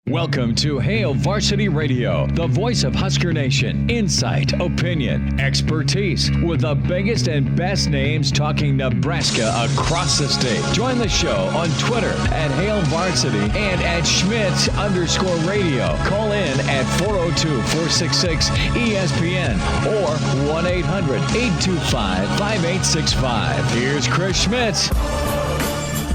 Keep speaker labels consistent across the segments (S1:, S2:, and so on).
S1: Welcome to Hail Varsity Radio, the voice of Husker Nation. Insight, opinion, expertise, with the biggest and best names talking Nebraska across the state. Join the show on Twitter at Hail Varsity and at Schmidt_radio. Call in at 402-466-ESPN or 1-800-825-5865. Here's Chris Schmidt.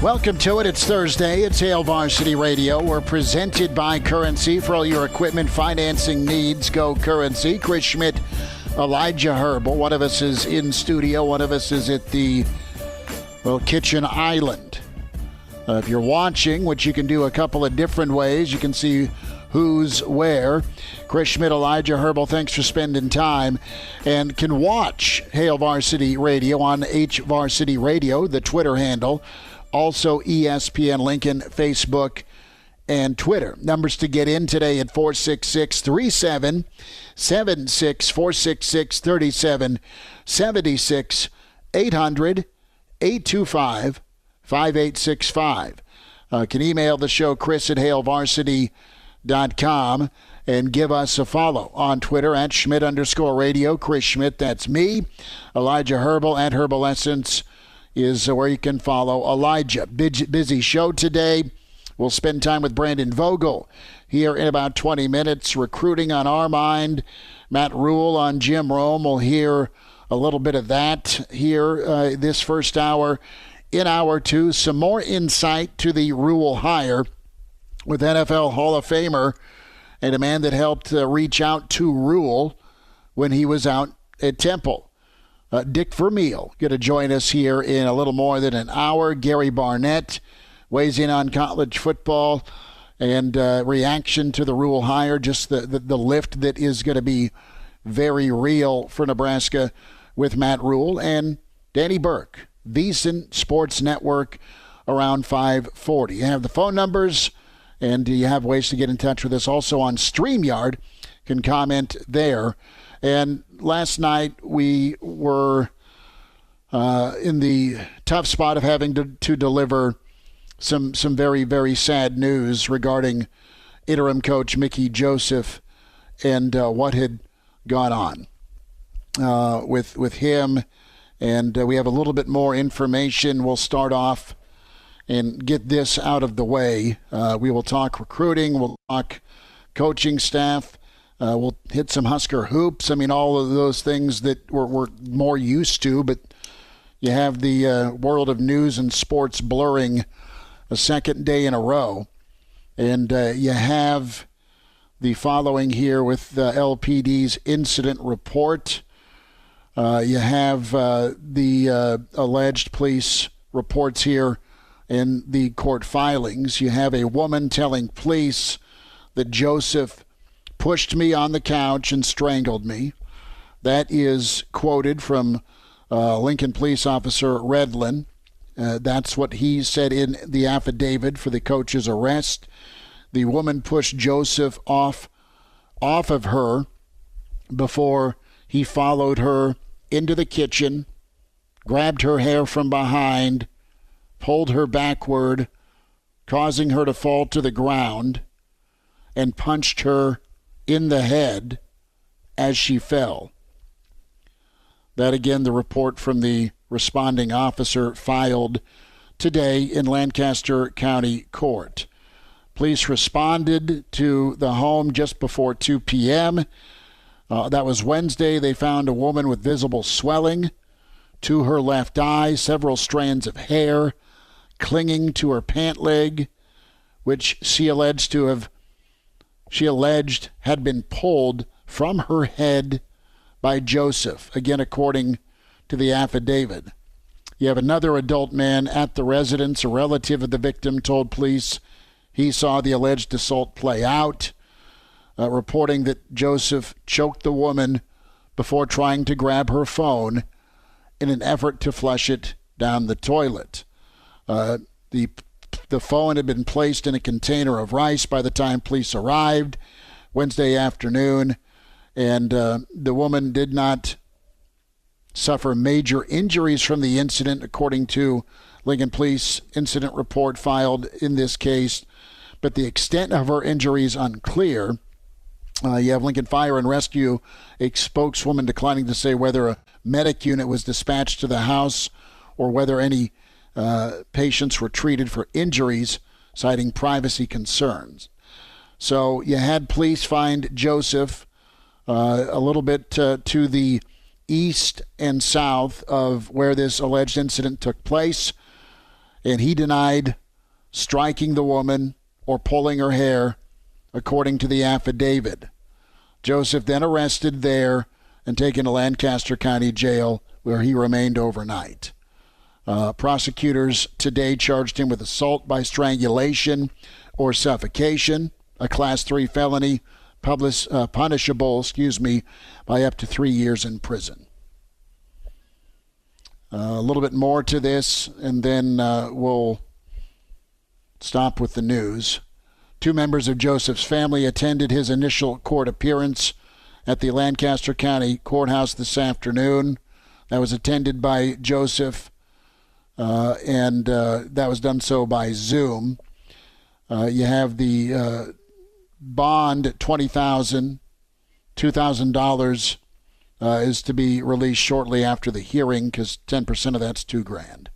S2: Welcome to it. It's Thursday. It's Hail Varsity Radio. We're presented by Currency. For all your equipment financing needs, go Currency. Chris Schmidt, Elijah Herbel. One of us is in studio. One of us is at the, kitchen island. If you're watching, which you can do a couple of different ways, you can see who's where. Chris Schmidt, Elijah Herbel, thanks for spending time. And can watch Hail Varsity Radio on H Varsity Radio, the Twitter handle. Also, ESPN Lincoln, Facebook, and Twitter. Numbers to get in today at 466-3776, 466-3776, 800-825-5865. Can email the show, Chris at HailVarsity.com, and give us a follow on Twitter at Schmidt_radio. Chris Schmidt, that's me. Elijah Herbel at Herbal Essence is where you can follow Elijah. Busy show today. We'll spend time with Brandon Vogel here in about 20 minutes. Recruiting on our mind. Matt Rhule on Jim Rome. We'll hear a little bit of that here this first hour. In hour two, some more insight to the Rhule hire with NFL Hall of Famer and a man that helped reach out to Rhule when he was out at Temple. Dick Vermeil going to join us here in a little more than an hour. Gary Barnett weighs in on college football and reaction to the Rhule hire, just the lift that is going to be very real for Nebraska with Matt Rhule. And Danny Burke, VSiN Sports Network, around 5:40. You have the phone numbers, and you have ways to get in touch with us. Also on StreamYard, can comment there. And last night we were in the tough spot of having to deliver some very, very sad news regarding interim coach Mickey Joseph and what had gone on with him. And we have a little bit more information. We'll start off and get this out of the way. We will talk recruiting. We'll talk coaching staff. We'll hit some Husker hoops. I mean, all of those things that we're more used to, but you have the world of news and sports blurring a second day in a row. And you have the following here with LPD's incident report. You have the alleged police reports here in the court filings. You have a woman telling police that Joseph pushed me on the couch and strangled me. That is quoted from Lincoln Police Officer Redlin. That's what he said in the affidavit for the coach's arrest. The woman pushed Joseph off of her before he followed her into the kitchen, grabbed her hair from behind, pulled her backward, causing her to fall to the ground, and punched her in the head as she fell. That, again, the report from the responding officer filed today in Lancaster County Court. Police responded to the home just before 2 p.m. That was Wednesday. They found a woman with visible swelling to her left eye, several strands of hair clinging to her pant leg, which she alleged had been pulled from her head by Joseph, again, according to the affidavit. You have another adult man at the residence. A relative of the victim told police he saw the alleged assault play out, reporting that Joseph choked the woman before trying to grab her phone in an effort to flush it down the toilet. The phone had been placed in a container of rice by the time police arrived Wednesday afternoon, and the woman did not suffer major injuries from the incident, according to Lincoln Police incident report filed in this case. but the extent of her injuries unclear. You have Lincoln Fire and Rescue, a spokeswoman declining to say whether a medic unit was dispatched to the house or whether any patients were treated for injuries, citing privacy concerns. So you had police find Joseph a little bit to the east and south of where this alleged incident took place, and he denied striking the woman or pulling her hair, according to the affidavit. Joseph then arrested there and taken to Lancaster County Jail, where he remained overnight. Prosecutors today charged him with assault by strangulation or suffocation, a Class 3 felony, punishable, by up to 3 years in prison. A little bit more to this, and then we'll stop with the news. 2 members of Joseph's family attended his initial court appearance at the Lancaster County Courthouse this afternoon. That was attended by Joseph, and that was done so by Zoom. You have the bond at $20,000, $2,000 is to be released shortly after the hearing, because 10% of that's $2,000.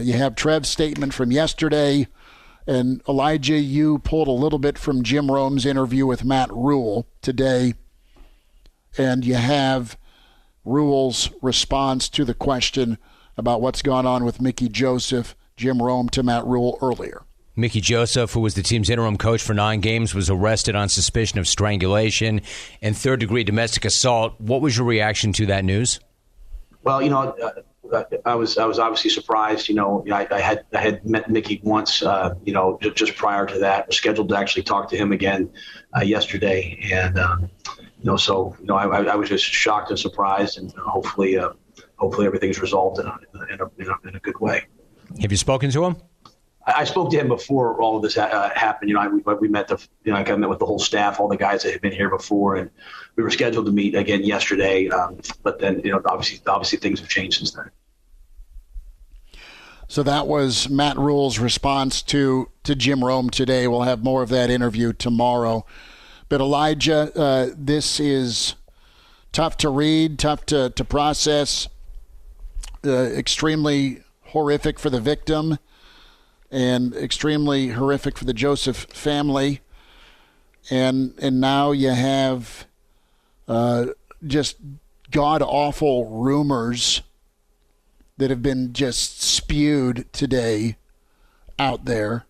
S2: You have Trev's statement from yesterday, and Elijah, you pulled a little bit from Jim Rome's interview with Matt Rhule today, and you have Rhule's response to the question about what's gone on with Mickey Joseph, Jim Rome to Matt Rhule earlier.
S3: Mickey Joseph, who was the team's interim coach for 9 games, was arrested on suspicion of strangulation and third-degree domestic assault. What was your reaction to that news?
S4: Well, I was obviously surprised. I had met Mickey once, just prior to that. I was scheduled to actually talk to him again yesterday, and I was just shocked and surprised, and hopefully everything's resolved in a good way.
S3: Have you spoken to him?
S4: I spoke to him before all of this happened. We met I met with the whole staff, all the guys that had been here before, and we were scheduled to meet again yesterday. But then, obviously things have changed since then.
S2: So that was Matt Rhule's response to Jim Rome today. We'll have more of that interview tomorrow. But Elijah, this is tough to read, tough to process, extremely horrific for the victim, and extremely horrific for the Joseph family. And now you have just god-awful rumors that have been just spewed today out there.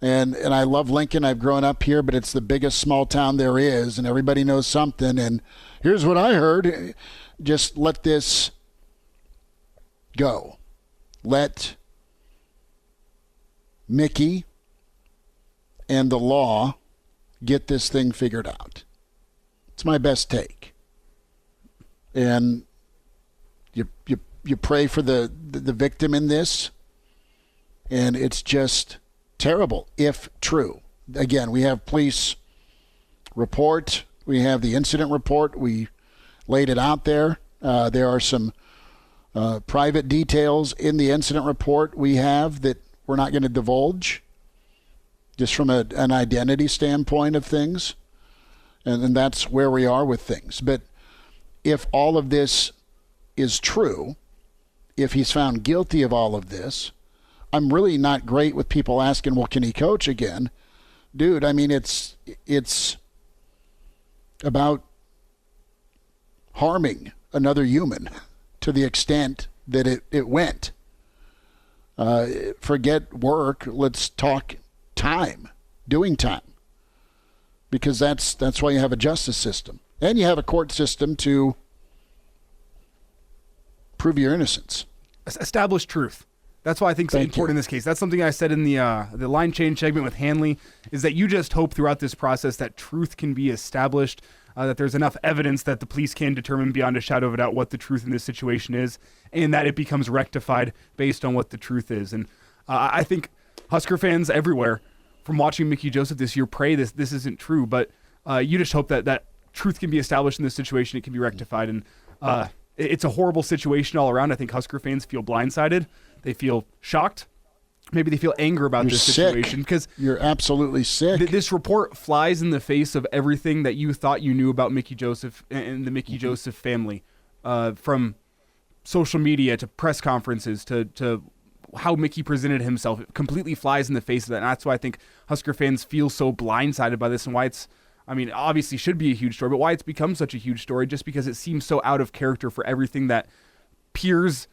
S2: And I love Lincoln. I've grown up here, but it's the biggest small town there is, and everybody knows something. And here's what I heard. Just let this go. Let Mickey and the law get this thing figured out. It's my best take. And you pray for the victim in this, and it's just terrible if true. Again, we have police report. We have the incident report. We laid it out there. There are some private details in the incident report we have that we're not going to divulge, just from an identity standpoint of things. And that's where we are with things. But if all of this is true, if he's found guilty of all of this, I'm really not great with people asking, well, can he coach again? Dude, I mean, it's about harming another human to the extent that it went. Forget work. Let's talk time, doing time. Because that's why you have a justice system. And you have a court system to prove your innocence.
S5: Establish truth. That's why I think it's important in this case. That's something I said in the line change segment with Hanley, is that you just hope throughout this process that truth can be established, that there's enough evidence that the police can determine beyond a shadow of a doubt what the truth in this situation is, and that it becomes rectified based on what the truth is. And I think Husker fans everywhere, from watching Mickey Joseph this year, pray this isn't true, but you just hope that truth can be established in this situation, it can be rectified. And it's a horrible situation all around. I think Husker fans feel blindsided. They feel shocked. maybe they feel anger about this situation because
S2: you're absolutely sick.
S5: This report flies in the face of everything that you thought you knew about Mickey Joseph and the Mickey Joseph family, from social media to press conferences to how Mickey presented himself. It completely flies in the face of that. And that's why I think Husker fans feel so blindsided by this, and why it's, I mean, obviously should be a huge story, but why it's become such a huge story, just because it seems so out of character for everything that peers,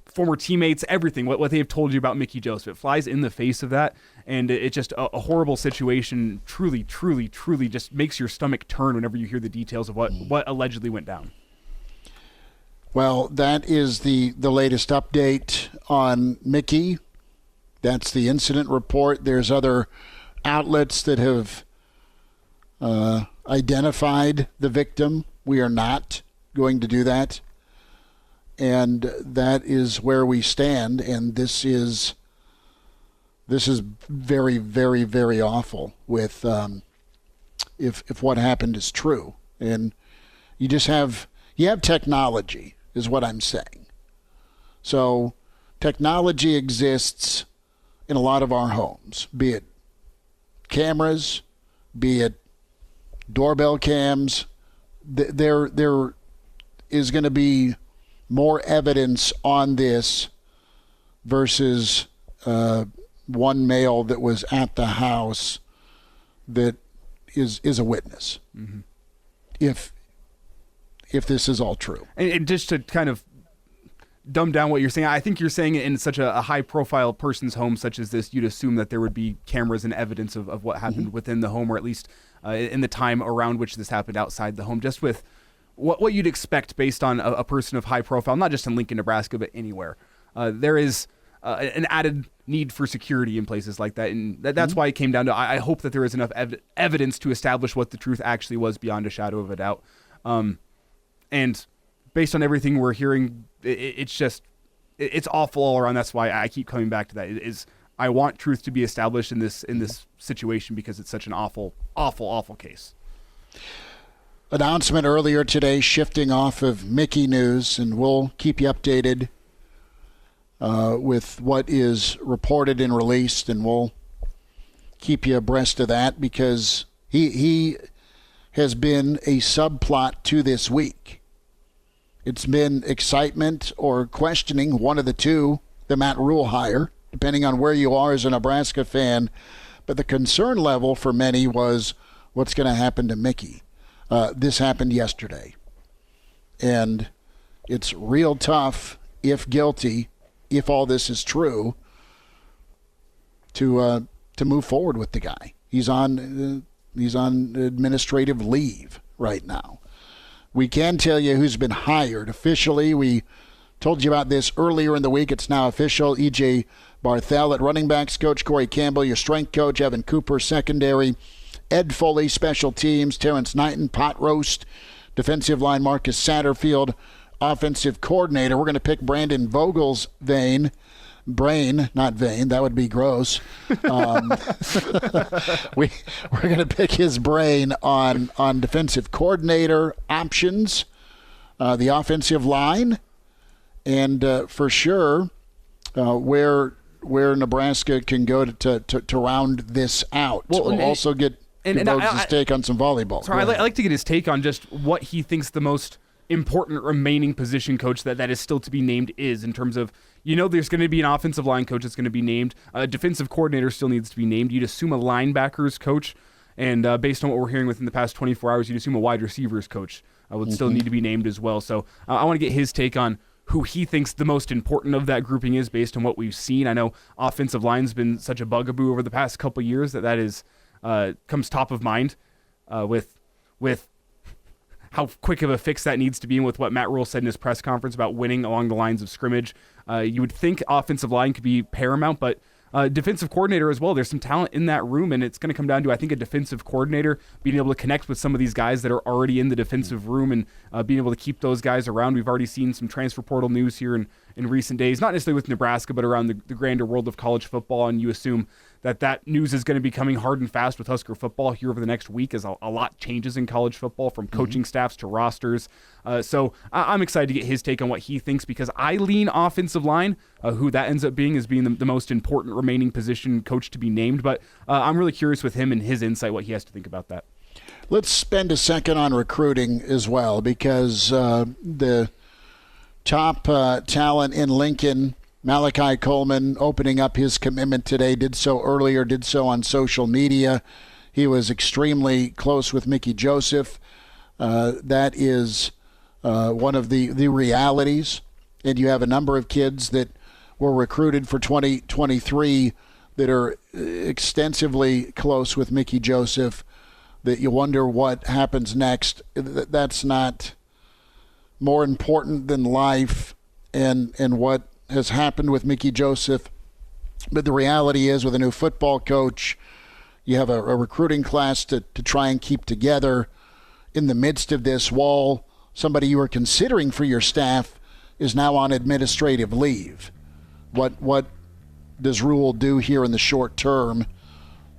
S5: former teammates, everything, what they have told you about Mickey Joseph. It flies in the face of that, and it's just a horrible situation. Truly, truly, truly just makes your stomach turn whenever you hear the details of what allegedly went down.
S2: Well, that is the latest update on Mickey. That's the incident report. There's other outlets that have identified the victim. We are not going to do that. And that is where we stand. And this is very, very, very awful with if what happened is true. And you have technology, is what I'm saying. So technology exists in a lot of our homes, be it cameras, be it doorbell cams. There is going to be more evidence on this versus one male that was at the house that is a witness. Mm-hmm. If this is all true.
S5: And just to kind of dumb down what you're saying, I think you're saying it in such a high-profile person's home such as this, you'd assume that there would be cameras and evidence of what happened within the home, or at least in the time around which this happened outside the home, just with what you'd expect based on a person of high profile, not just in Lincoln, Nebraska, but anywhere. There is an added need for security in places like that, and that's why it came down to, I hope that there is enough evidence to establish what the truth actually was beyond a shadow of a doubt. And based on everything we're hearing, it's awful all around. That's why I keep coming back to that. I want truth to be established in this situation, because it's such an awful, awful, awful case.
S2: Announcement earlier today, shifting off of Mickey news, and we'll keep you updated with what is reported and released, and we'll keep you abreast of that, because he has been a subplot to this week. It's been excitement or questioning, one of the two, the Matt Rhule hire, depending on where you are as a Nebraska fan. But the concern level for many was what's going to happen to Mickey. This happened yesterday. And it's real tough, if guilty, if all this is true, to move forward with the guy. He's on administrative leave right now. We can tell you who's been hired officially. We told you about this earlier in the week. It's now official. E.J. Barthel at running backs coach, Corey Campbell, your strength coach, Evan Cooper, secondary, Ed Foley, special teams, Terrence Knighton, pot roast, defensive line, Marcus Satterfield, offensive coordinator. We're going to pick Brandon Vogel's brain, not vein. That would be gross. We're going to pick his brain on defensive coordinator options, the offensive line, and for sure where Nebraska can go to round this out. We'll also get Vogel's take on some volleyball.
S5: Sorry, I'd like to get his take on just what he thinks the most important remaining position coach that is still to be named is, in terms of, there's going to be an offensive line coach that's going to be named. A defensive coordinator still needs to be named. You'd assume a linebackers coach. And based on what we're hearing within the past 24 hours, you'd assume a wide receivers coach would still need to be named as well. So I want to get his take on who he thinks the most important of that grouping is based on what we've seen. I know offensive line's been such a bugaboo over the past couple of years that is comes top of mind with how quick of a fix that needs to be, and with what Matt Rhule said in his press conference about winning along the lines of scrimmage. You would think offensive line could be paramount, but defensive coordinator as well. There's some talent in that room, and it's going to come down to, I think, a defensive coordinator being able to connect with some of these guys that are already in the defensive room and being able to keep those guys around. We've already seen some transfer portal news here in recent days, not necessarily with Nebraska, but around the grander world of college football. And you assume that news is going to be coming hard and fast with Husker football here over the next week as a lot changes in college football, from coaching staffs to rosters. So I'm excited to get his take on what he thinks, because I lean offensive line, who that ends up being as being the most important remaining position coach to be named. But I'm really curious with him and his insight, what he has to think about that.
S2: Let's spend a second on recruiting as well, because the top talent in Lincoln, Malachi Coleman, opening up his commitment today, did so earlier, did so on social media. He was extremely close with Mickey Joseph. That is one of the realities. And you have a number of kids that were recruited for 2023 that are extensively close with Mickey Joseph, that you wonder what happens next. That's not more important than life and what has happened with Mickey Joseph. But the reality is, with a new football coach, you have a recruiting class to try and keep together in the midst of this, while somebody you were considering for your staff is now on administrative leave. What does Rhule do here in the short term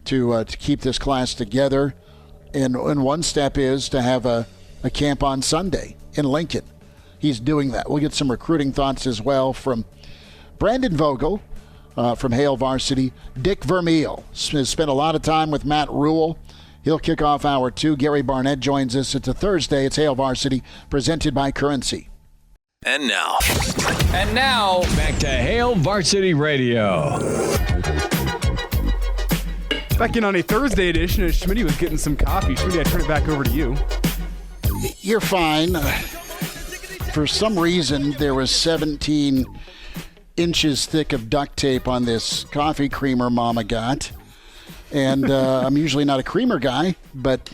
S2: to keep this class together? And one step is to have a camp on Sunday in Lincoln. He's doing that. We'll get some recruiting thoughts as well from Brandon Vogel from Hale Varsity. Dick Vermeil has spent a lot of time with Matt Rhule. He'll kick off hour 2. Gary Barnett joins us. It's a Thursday. It's Hale Varsity, presented by Currency.
S1: And now, back to Hale Varsity Radio.
S5: Back in on a Thursday edition, as Schmidty was getting some coffee. Schmidty, I turn it back over to you.
S2: You're fine. For some reason, there was 17 inches thick of duct tape on this coffee creamer Mama got. And I'm usually not a creamer guy, but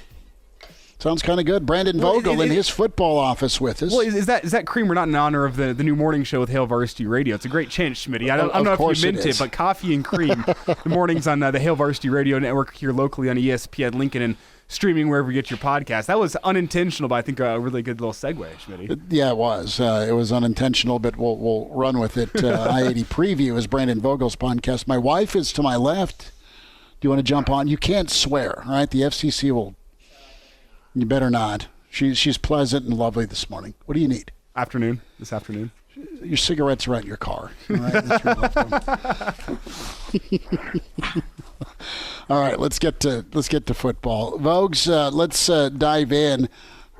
S2: sounds kind of good. Brandon Vogel in his football office with us.
S5: Well, is that creamer not in honor of the new morning show with Hale Varsity Radio? It's a great chance, Schmidty. I don't know if you meant it, but coffee and cream. The mornings on the Hale Varsity Radio Network here locally on ESPN Lincoln, and streaming wherever you get your podcast. That was unintentional, but I think a really good little segue, Schmidty.
S2: Yeah, it was. It was unintentional, but we'll run with it. I-80 Preview is Brandon Vogel's podcast. My wife is to my left. Do you want to jump on? You can't swear, all right? The FCC will. You better not. She's pleasant and lovely this morning. What do you need?
S5: This afternoon.
S2: Your cigarettes are at your car. All right, that's your left one. All right, let's get to football. Vogues, let's dive in.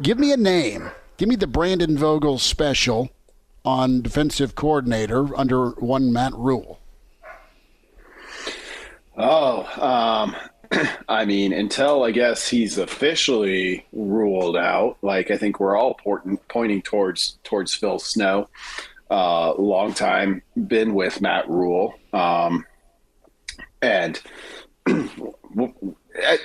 S2: Give me a name. Give me the Brandon Vogel special on defensive coordinator under one Matt Rhule.
S6: I mean, until I guess he's officially ruled out, like I think we're all pointing towards Phil Snow. Long time been with Matt Rhule, and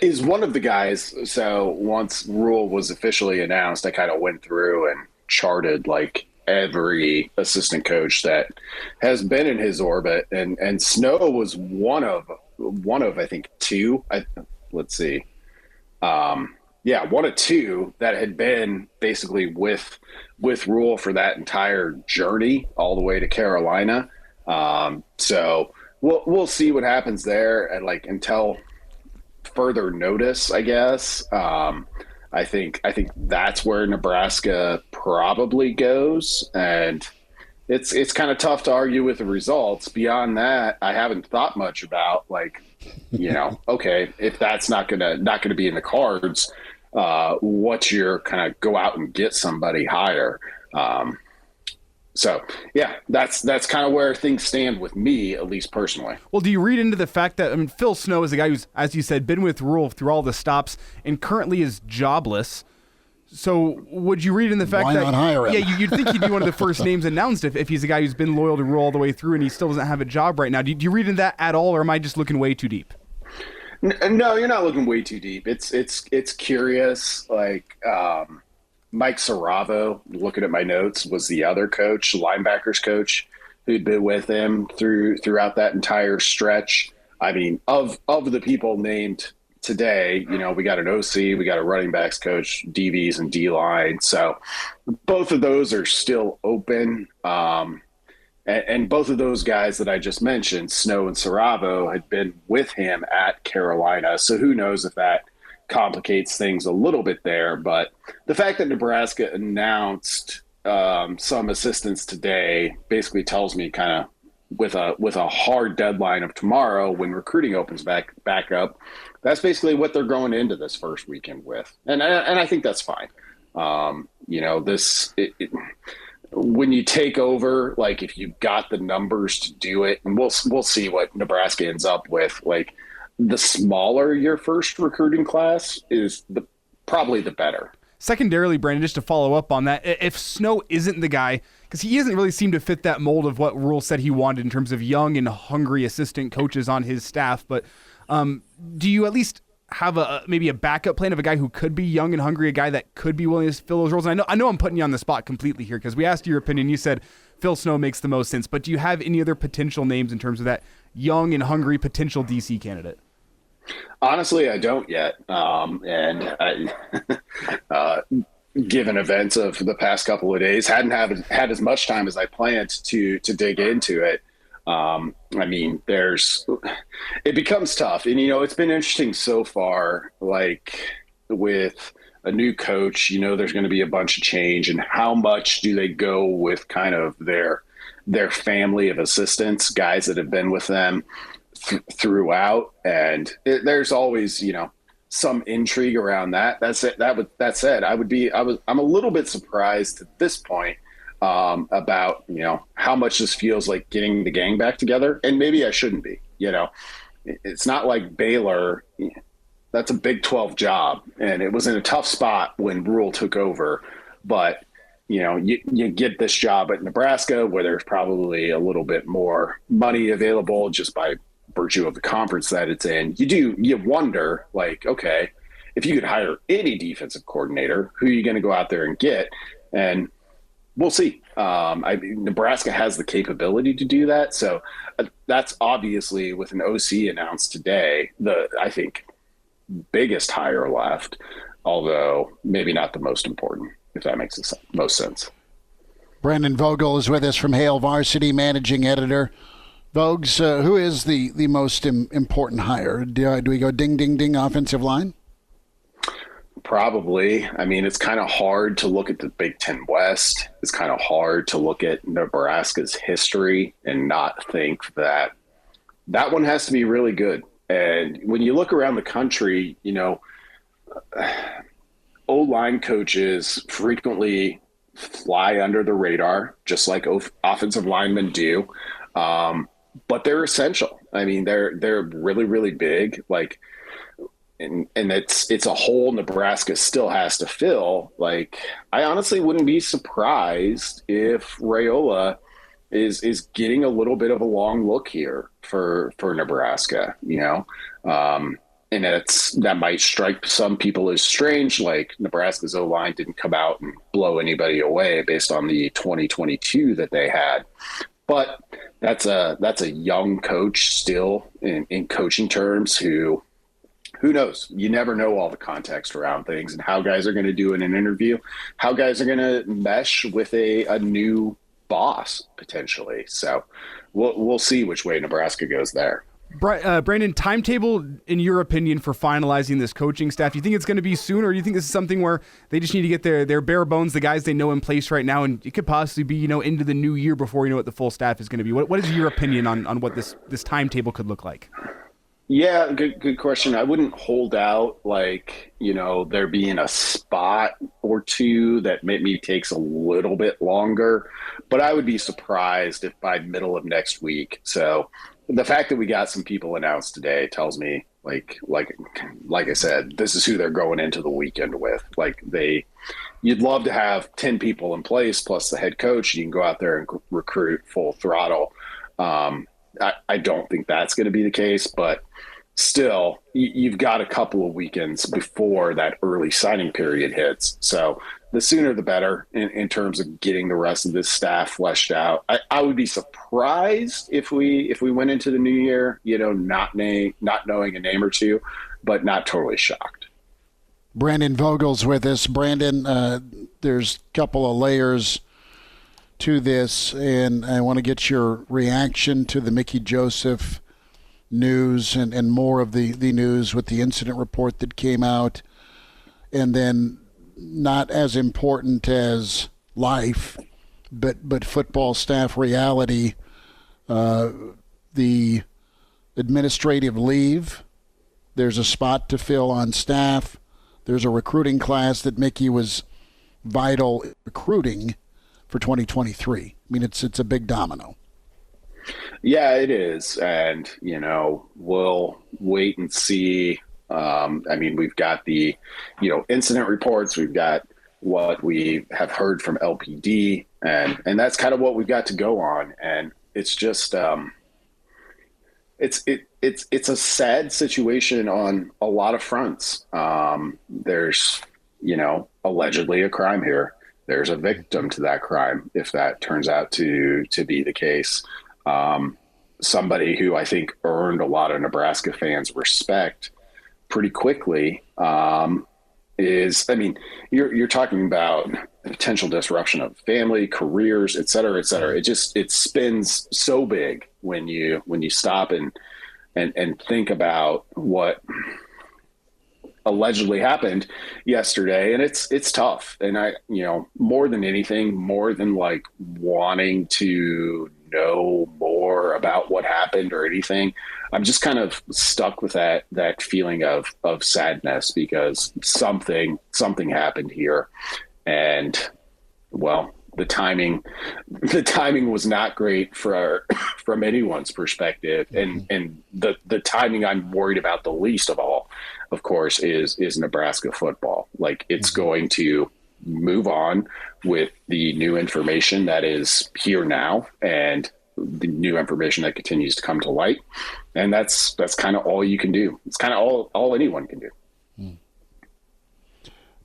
S6: is one of the guys. So once Rhule was officially announced, I kind of went through and charted like every assistant coach that has been in his orbit, and Snow was one of I think two. One of two that had been basically with Rhule for that entire journey all the way to Carolina. So we'll see what happens there, and like until further notice, I guess. I think that's where Nebraska probably goes, and it's kind of tough to argue with the results. Beyond that, I haven't thought much about, like, okay, if that's not gonna be in the cards, what's your kind of go out and get somebody higher? So yeah, that's kind of where things stand with me, at least personally.
S5: Well, do you read into the fact that Phil Snow is a guy who's, as you said, been with Rhule through all the stops and currently is jobless? So would you read in the fact
S2: Why
S5: that
S2: not hire him?
S5: Yeah, you'd think he'd be one of the first names announced if he's a guy who's been loyal to Rhule all the way through and he still doesn't have a job right now. Do you read into that at all, or am I just looking way too deep?
S6: No, you're not looking way too deep. It's curious. Like Mike Saravo, looking at my notes, was the other coach, linebackers coach, who'd been with him throughout that entire stretch. I mean, of the people named today, we got an OC, we got a running backs coach, DBs and D-line. So both of those are still open. And both of those guys that I just mentioned, Snow and Saravo, had been with him at Carolina. So who knows if that complicates things a little bit there. But the fact that Nebraska announced some assistance today basically tells me kind of with a hard deadline of tomorrow when recruiting opens back up, that's basically what they're going into this first weekend with. And I think that's fine. When you take over, like if you've got the numbers to do it, and we'll see what Nebraska ends up with, like the smaller your first recruiting class is, probably the better.
S5: Secondarily, Brandon, just to follow up on that, if Snow isn't the guy, because he doesn't really seem to fit that mold of what Rhule said he wanted in terms of young and hungry assistant coaches on his staff, but do you at least have maybe a backup plan of a guy who could be young and hungry, a guy that could be willing to fill those roles? And I know I'm putting you on the spot completely here because we asked your opinion. You said Phil Snow makes the most sense, but do you have any other potential names in terms of that young and hungry potential DC candidate?
S6: Honestly, I don't yet. And I, given events of the past couple of days, hadn't had as much time as I planned to dig into it. I mean, it becomes tough. And, it's been interesting so far, like with a new coach, there's going to be a bunch of change, and how much do they go with kind of their family of assistants, guys that have been with them throughout. And there's always, some intrigue around that. That said, I'm a little bit surprised at this point about, how much this feels like getting the gang back together. And maybe I shouldn't be, it's not like Baylor. That's a Big 12 job. And it was in a tough spot when Rhule took over, but you get this job at Nebraska where there's probably a little bit more money available just by virtue of the conference that it's in. You wonder, like, okay, if you could hire any defensive coordinator, who are you going to go out there and get? And we'll see. Nebraska has the capability to do that. So that's obviously, with an OC announced today, I think biggest hire left, although maybe not the most important, if that makes the most sense.
S2: Brandon Vogel is with us from Hail Varsity, managing editor. Vogues, who is the most important hire? Do we go ding, ding, ding offensive line?
S6: Probably. I mean, it's kind of hard to look at the Big Ten West. It's kind of hard to look at Nebraska's history and not think that one has to be really good. And when you look around the country, O-line coaches frequently fly under the radar, just like offensive linemen do. But they're essential. I mean, they're really, really big. Like, and it's a hole Nebraska still has to fill. Like, I honestly wouldn't be surprised if Raiola is getting a little bit of a long look here for Nebraska. And that might strike some people as strange. Like, Nebraska's O-line didn't come out and blow anybody away based on the 2022 that they had. But that's a young coach still in coaching terms who knows? You never know all the context around things and how guys are going to do in an interview, how guys are going to mesh with a new boss potentially. So we'll see which way Nebraska goes there.
S5: Brandon, timetable, in your opinion, for finalizing this coaching staff, do you think it's going to be soon, or do you think this is something where they just need to get their bare bones, the guys they know in place right now, and it could possibly be, into the new year before you know what the full staff is going to be? What is your opinion on what this timetable could look like?
S6: Yeah, good question. I wouldn't hold out there being a spot or two that maybe takes a little bit longer, but I would be surprised if by middle of next week. So the fact that we got some people announced today tells me, like I said, this is who they're going into the weekend with. You'd love to have 10 people in place plus the head coach. You can go out there and recruit full throttle. I don't think that's going to be the case, but still, you've got a couple of weekends before that early signing period hits. So the sooner the better in terms of getting the rest of this staff fleshed out. I would be surprised if we went into the new year, not knowing a name or two, but not totally shocked.
S2: Brandon Vogel's with us. Brandon, there's a couple of layers to this, and I want to get your reaction to the Mickey Joseph news and more of the news with the incident report that came out. And then, not as important as life, but football staff reality, the administrative leave. There's a spot to fill on staff. There's a recruiting class that Mickey was vital recruiting for 2023. I mean, it's a big domino.
S6: Yeah, it is. And, we'll wait and see. We've got the, incident reports. We've got what we have heard from LPD, and that's kind of what we've got to go on. And it's just, it's a sad situation on a lot of fronts. There's, allegedly a crime here. There's a victim to that crime, if that turns out to be the case. Somebody who I think earned a lot of Nebraska fans' respect pretty quickly you're talking about potential disruption of family, careers, et cetera, et cetera. It spins so big when you stop and think about what allegedly happened yesterday. And it's tough. And I, more than anything, more than like wanting to know more about what happened or anything, I'm just kind of stuck with that feeling of sadness, because something happened here. And well, the timing was not great from anyone's perspective. And the timing I'm worried about the least of all, of course, is Nebraska football. Like, it's going to move on with the new information that is here now and the new information that continues to come to light. And that's kind of all you can do. It's kind of all anyone can do.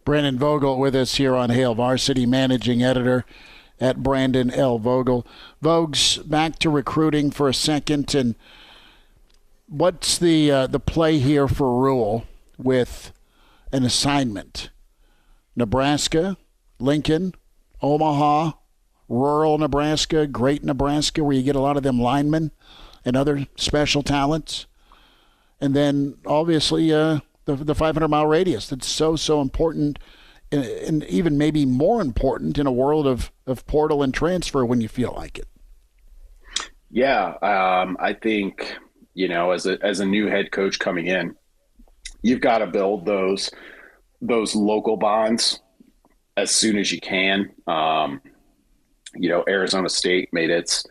S2: Brandon Vogel with us here on Hail Varsity, managing editor at Brandon L. Vogel. Vogues, back to recruiting for a second. And what's the play here for Rhule with an assignment? Nebraska, Lincoln, Omaha, rural Nebraska, great Nebraska, where you get a lot of them linemen and other special talents. And then, obviously, the 500-mile radius that's so important, and even maybe more important in a world of portal and transfer when you feel like it.
S6: Yeah, I think, as a new head coach coming in, you've got to build those local bonds as soon as you can. Arizona State made its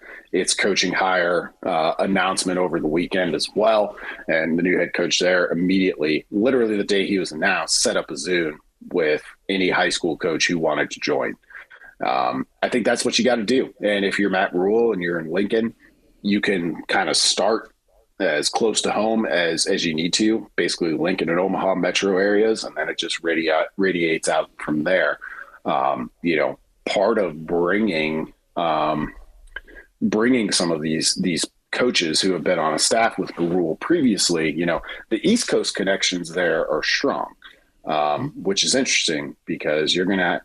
S6: coaching hire announcement over the weekend as well. And the new head coach there immediately, literally the day he was announced, set up a Zoom with any high school coach who wanted to join. I think that's what you got to do. And if you're Matt Rhule and you're in Lincoln, you can kind of start as close to home as you need to, basically Lincoln and Omaha metro areas, and then it just radiates out from there. Part of bringing some of these coaches who have been on a staff with Rhule previously, the East Coast connections there are strong, which is interesting, because you're going to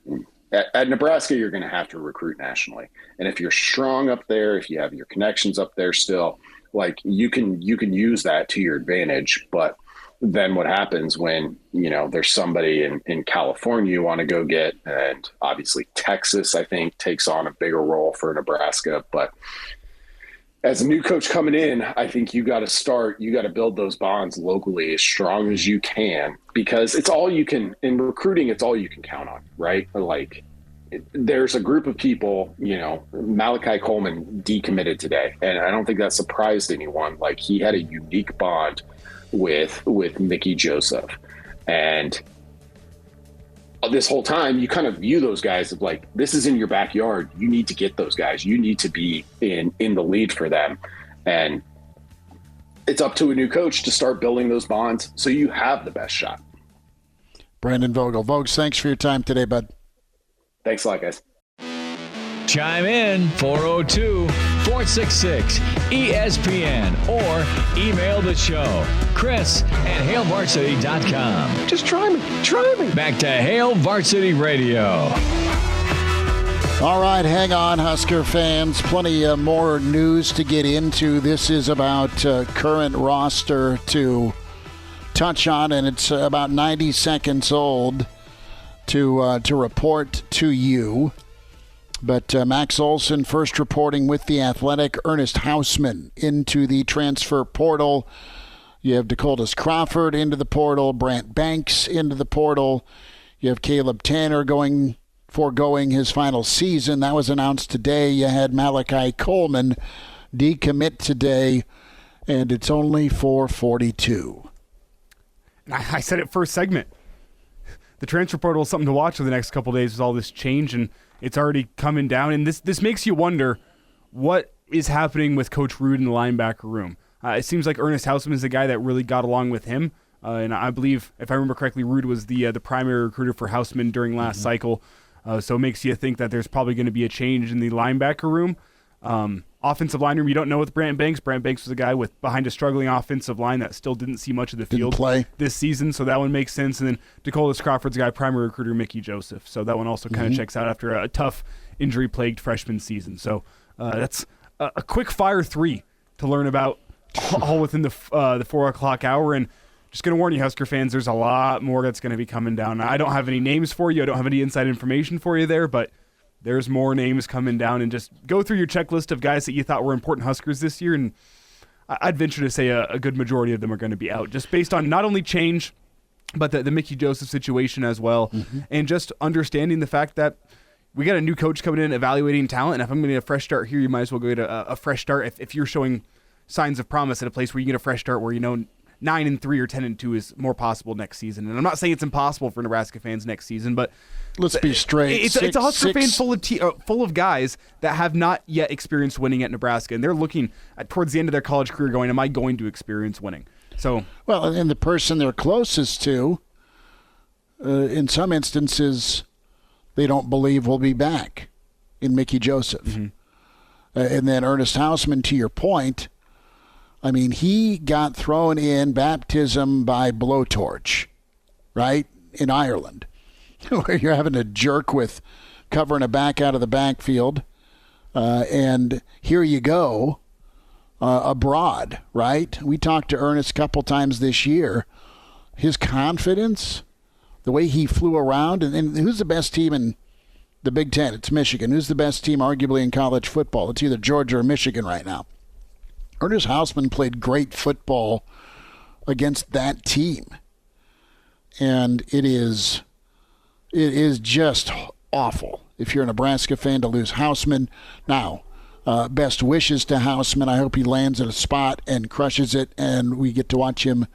S6: at Nebraska, you're going to have to recruit nationally. And if you're strong up there, if you have your connections up there still, like, you can use that to your advantage. But then what happens when, there's somebody in California you want to go get, and obviously Texas, I think, takes on a bigger role for Nebraska. But as a new coach coming in, I think you got to build those bonds locally as strong as you can, because it's all you can in recruiting. It's all you can count on, right? Like, there's a group of people, Malachi Coleman decommitted today, and I don't think that surprised anyone. Like, he had a unique bond with Mickey Joseph, and this whole time you kind of view those guys of like, this is in your backyard. You need to get those guys. You need to be in the lead for them, and it's up to a new coach to start building those bonds so you have the best shot.
S2: Brandon Vogel. Vogues, thanks for your time today, bud.
S6: Thanks a lot, guys.
S1: Chime in 402-466-ESPN or email the show, Chris@HailVarsity.com.
S2: Just try me.
S1: Back to Hail Varsity Radio.
S2: All right, hang on, Husker fans. Plenty more news to get into. This is about current roster to touch on, and it's about 90 seconds old to report to you. But Max Olson first reporting with The Athletic. Ernest Hausmann into the transfer portal. You have DeColdis Crawford into the portal. Brant Banks into the portal. You have Caleb Tanner foregoing his final season. That was announced today. You had Malachi Coleman decommit today, and it's only 4:42.
S5: I said it first segment. The transfer portal is something to watch for the next couple of days with all this change, and it's already coming down. And this makes you wonder what is happening with Coach Rhule in the linebacker room. It seems like Ernest Hausmann is the guy that really got along with him. And I believe, if I remember correctly, Rhule was the primary recruiter for Hausmann during last cycle. So it makes you think that there's probably going to be a change in the linebacker room. Offensive line room, you don't know with Brant Banks. Brant Banks was a guy behind a struggling offensive line that still didn't see much of the field this season, so that one makes sense. And then DeColdis Crawford's guy, primary recruiter Mickey Joseph. So that one also kind of checks out after a tough injury-plagued freshman season. So that's a quick fire 3 to learn about all within the 4 o'clock hour. And just going to warn you, Husker fans, there's a lot more that's going to be coming down. I don't have any names for you. I don't have any inside information for you there, but there's more names coming down. And just go through your checklist of guys that you thought were important Huskers this year, and I'd venture to say a good majority of them are going to be out, just based on not only change, but the Mickey Joseph situation as well, and just understanding the fact that we got a new coach coming in evaluating talent, and if I'm going to get a fresh start here, you might as well go get a fresh start if you're showing signs of promise at a place where you get a fresh start where 9-3 or 10-2 is more possible next season. And I'm not saying it's impossible for Nebraska fans next season, but
S2: let's be straight.
S5: It's a Husker fan full of guys that have not yet experienced winning at Nebraska, and they're looking towards the end of their college career going, am I going to experience winning? So,
S2: well, and the person they're closest to, in some instances, they don't believe will be back in Mickey Joseph. And then Ernest Hausmann, to your point, I mean, he got thrown in baptism by blowtorch, right, in Ireland, where you're having to jerk with covering a back out of the backfield. And here you go, abroad, right? We talked to Ernest a couple times this year. His confidence, the way he flew around, and who's the best team in the Big Ten? It's Michigan. Who's the best team arguably in college football? It's either Georgia or Michigan right now. Ernest Hausmann played great football against that team. And it is just awful if you're a Nebraska fan to lose Hausmann. Now, best wishes to Hausmann. I hope he lands at a spot and crushes it, and we get to watch him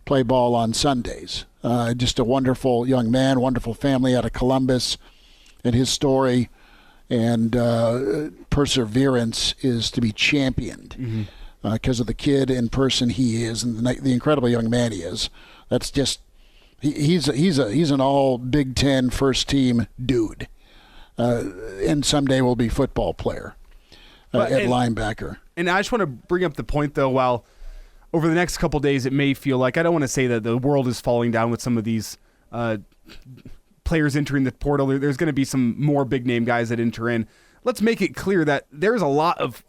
S2: play ball on Sundays. Just a wonderful young man, wonderful family out of Columbus, and his story and perseverance is to be championed because of the kid and person he is and the incredible young man he is. That's just he's an all Big Ten first team dude, and someday will be football player at linebacker. And
S5: I just want to bring up the point though, while over the next couple of days it may feel like, I don't want to say that the world is falling down with some of these players entering the portal. There's going to be some more big name guys that enter in. Let's make it clear that there's a lot of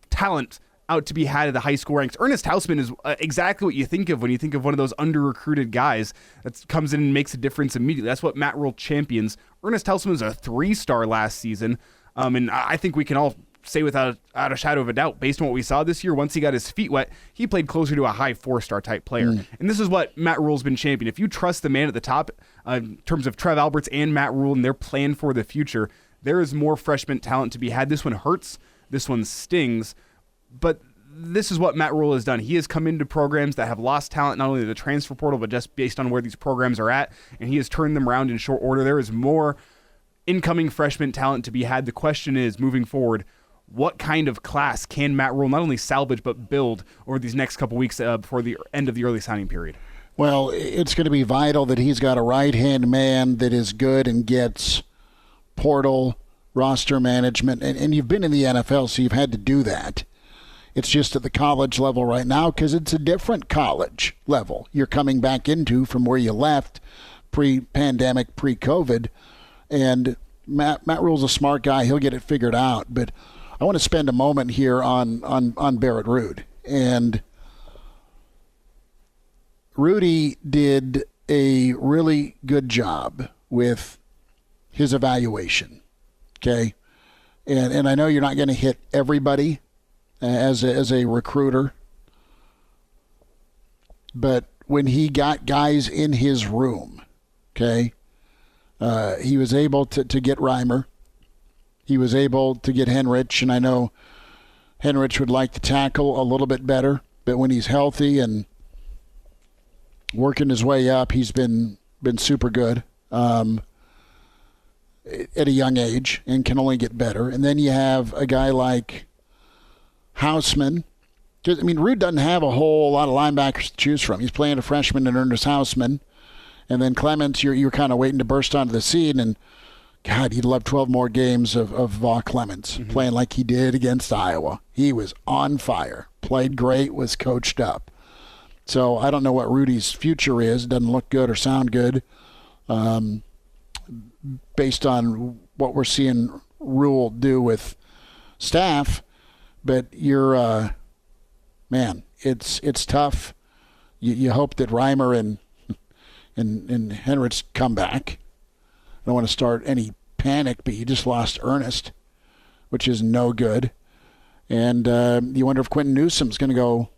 S5: talent out to be had at the high school ranks. Ernest Hausmann is exactly what you think of when you think of one of those under-recruited guys that comes in and makes a difference immediately. That's what Matt Rhule champions. Ernest Hausmann was a 3-star last season, and I think we can all say without a shadow of a doubt, based on what we saw this year, once he got his feet wet, he played closer to a high 4-star type player. And this is what Matt Rhule's been championing. If you trust the man at the top, in terms of Trev Alberts and Matt Rhule and their plan for the future, there is more freshman talent to be had. This one hurts. This one stings. But this is what Matt Rhule has done. He has come into programs that have lost talent, not only in the transfer portal, but just based on where these programs are at, and he has turned them around in short order. There is more incoming freshman talent to be had. The question is, moving forward, what kind of class can Matt Rhule not only salvage but build over these next couple weeks before the end of the early signing period?
S2: Well, it's going to be vital that he's got a right-hand man that is good and gets portal, roster management, and you've been in the NFL, so you've had to do that. It's just at the college level right now because it's a different college level you're coming back into from where you left pre-pandemic, pre-COVID, and Matt Rhule's a smart guy. He'll get it figured out. But I want to spend a moment here on Barrett Ruud. And Rudy did a really good job with his evaluation, okay? And I know you're not going to hit everybody as a recruiter, but when he got guys in his room, okay, he was able to get Reimer. He was able to get Henrich, and I know Henrich would like to tackle a little bit better, but when he's healthy and working his way up, he's been super good at a young age and can only get better. And then you have a guy like Hausmann. I mean, Ruud doesn't have a whole lot of linebackers to choose from. He's playing a freshman in Ernest Hausmann. And then Clements, you're kind of waiting to burst onto the scene. And, God, he'd love 12 more games of Va Clements playing like he did against Iowa. He was on fire, played great, was coached up. So I don't know what Rudy's future is. Doesn't look good or sound good based on what we're seeing Rhule do with staff. But you're, man, it's tough. You hope that Reimer and Henrich come back. I don't want to start any panic, but you just lost Ernest, which is no good. And you wonder if Quentin Newsom's going to go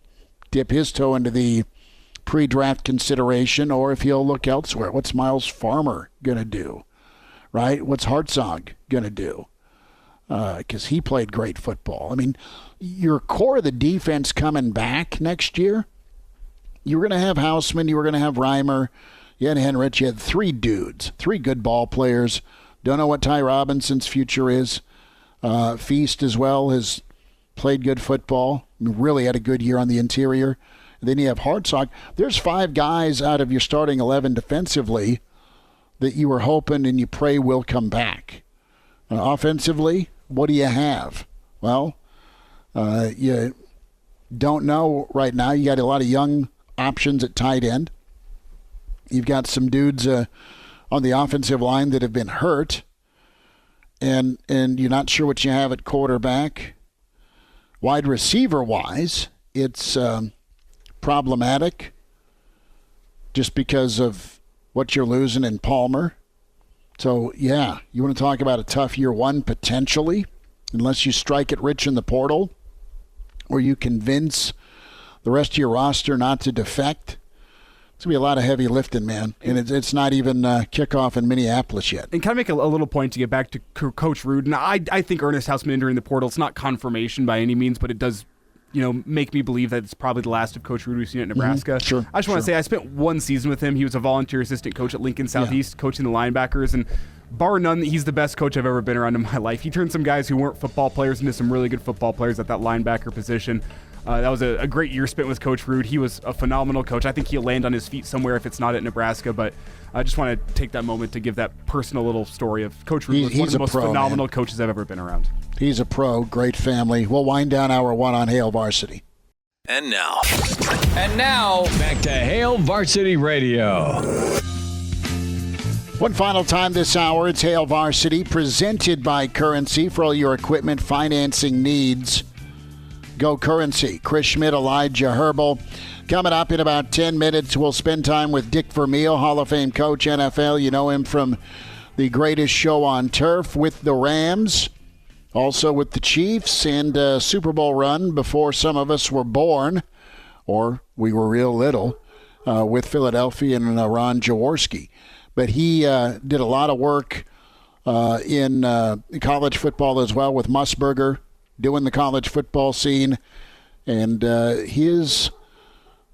S2: dip his toe into the pre-draft consideration or if he'll look elsewhere. What's Miles Farmer going to do, right? What's Hartzog going to do? Because he played great football. I mean, your core of the defense coming back next year, you were going to have Hausmann, you were going to have Reimer, you had Henrich, you had three dudes, three good ball players. Don't know what Ty Robinson's future is. Feast as well has played good football, really had a good year on the interior. And then you have Hartzog. There's five guys out of your starting 11 defensively that you were hoping and you pray will come back. Offensively, what do you have? Well, you don't know right now. You got a lot of young options at tight end. You've got some dudes on the offensive line that have been hurt, and you're not sure what you have at quarterback. Wide receiver-wise, it's problematic just because of what you're losing in Palmer. So, yeah, you want to talk about a tough year one potentially, unless you strike it rich in the portal or you convince the rest of your roster not to defect. It's going to be a lot of heavy lifting, man. And it's not even kickoff in Minneapolis yet.
S5: And can I make a little point to get back to Coach Ruud? Now, I think Ernest Hausmann entering the portal, it's not confirmation by any means, but it does make me believe that it's probably the last of Coach Ruud we've seen at Nebraska.
S2: Mm-hmm. Sure.
S5: I just want to say I spent one season with him. He was a volunteer assistant coach at Lincoln Southeast, coaching the linebackers, and bar none, he's the best coach I've ever been around in my life. He turned some guys who weren't football players into some really good football players at that linebacker position. That was a great year spent with Coach Ruud. He was a phenomenal coach. I think he'll land on his feet somewhere if it's not at Nebraska, but I just want to take that moment to give that personal little story of Coach Ruud was one of the most phenomenal coaches I've ever been around.
S2: He's a pro, great family. We'll wind down hour one on Hail Varsity.
S1: And now, back to Hail Varsity Radio.
S2: One final time this hour, it's Hail Varsity, presented by Currency for all your equipment financing needs. Go Currency. Chris Schmidt, Elijah Herbel. Coming up in about 10 minutes, we'll spend time with Dick Vermeil, Hall of Fame coach, NFL. You know him from the greatest show on turf with the Rams, also with the Chiefs, and a Super Bowl run before some of us were born, or we were real little, with Philadelphia and Ron Jaworski. But he did a lot of work in college football as well with Musburger, doing the college football scene, and his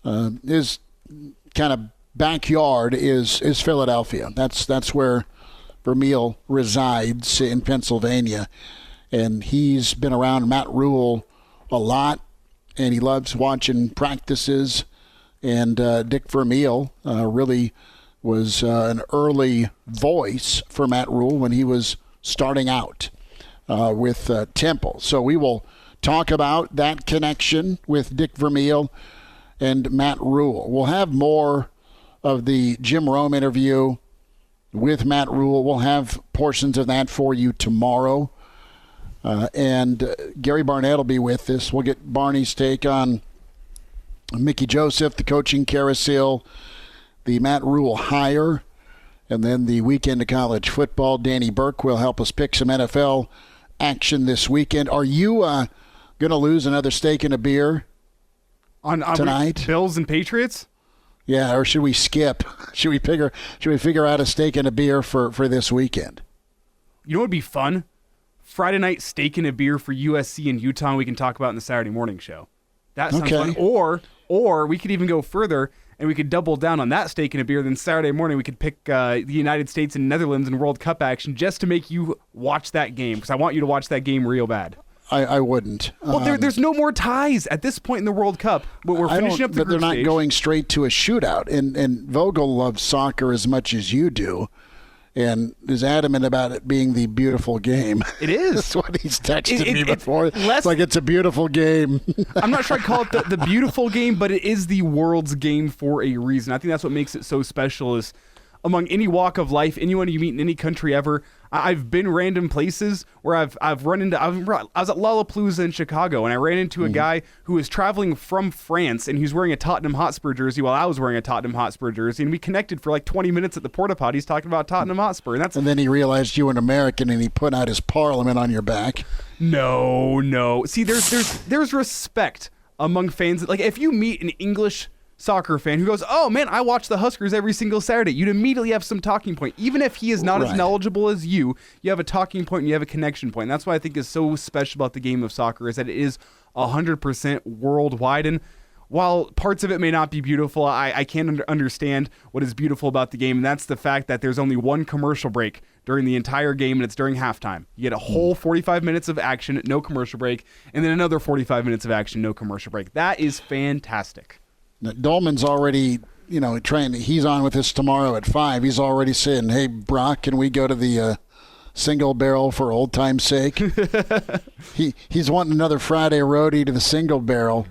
S2: kind of backyard is Philadelphia. That's where Vermeil resides in Pennsylvania, and he's been around Matt Rhule a lot, and he loves watching practices. And Dick Vermeil really was an early voice for Matt Rhule when he was starting out with Temple. So we will talk about that connection with Dick Vermeil and Matt Rhule. We'll have more of the Jim Rome interview with Matt Rhule. We'll have portions of that for you tomorrow. And Gary Barnett will be with us. We'll get Barney's take on Mickey Joseph, the coaching carousel, the Matt Rhule hire, and then the weekend of college football. Danny Burke will help us pick some NFL action this weekend. Are you going to lose another steak and a beer on tonight?
S5: Bills and Patriots?
S2: Yeah, or should we skip? Should we figure out a steak and a beer for this weekend?
S5: You know what would be fun? Friday night steak and a beer for USC and Utah we can talk about in the Saturday morning show. That sounds fun. Or we could even go further and we could double down on that steak and a beer. Then Saturday morning we could pick the United States and Netherlands in World Cup action just to make you watch that game, because I want you to watch that game real bad.
S2: I wouldn't.
S5: Well, there's no more ties at this point in the World Cup. We're finishing up the group
S2: But they're not
S5: stage.
S2: going straight to a shootout. And Vogel loves soccer as much as you do, and is adamant about it being the beautiful game.
S5: It is.
S2: That's what he's texted me before.
S5: It's
S2: like it's a beautiful game.
S5: I'm not sure I'd call it the beautiful game, but it is the world's game for a reason. I think that's what makes it so special is among any walk of life, anyone you meet in any country ever. I've been random places where I've run into. I was at Lollapalooza in Chicago, and I ran into a guy who was traveling from France, and he was wearing a Tottenham Hotspur jersey while I was wearing a Tottenham Hotspur jersey, and we connected for like 20 minutes at the porta potties talking about Tottenham Hotspur,
S2: and then he realized you were an American, and he put out his Parliament on your back.
S5: No. See, there's respect among fans. Like if you meet an English soccer fan who goes, oh man, I watch the Huskers every single Saturday, you'd immediately have some talking point. Even if he is not as knowledgeable as you have a talking point and you have a connection point. And that's what I think is so special about the game of soccer, is that it is 100% worldwide. And while parts of it may not be beautiful, I can understand what is beautiful about the game, and that's the fact that there's only one commercial break during the entire game, and it's during halftime. You get a whole 45 minutes of action, no commercial break, and then another 45 minutes of action, no commercial break. That is fantastic.
S2: Now, Dolman's already, trying. He's on with us tomorrow at 5. He's already saying, "Hey, Brock, can we go to the single barrel for old time's sake?" He's wanting another Friday roadie to the single barrel,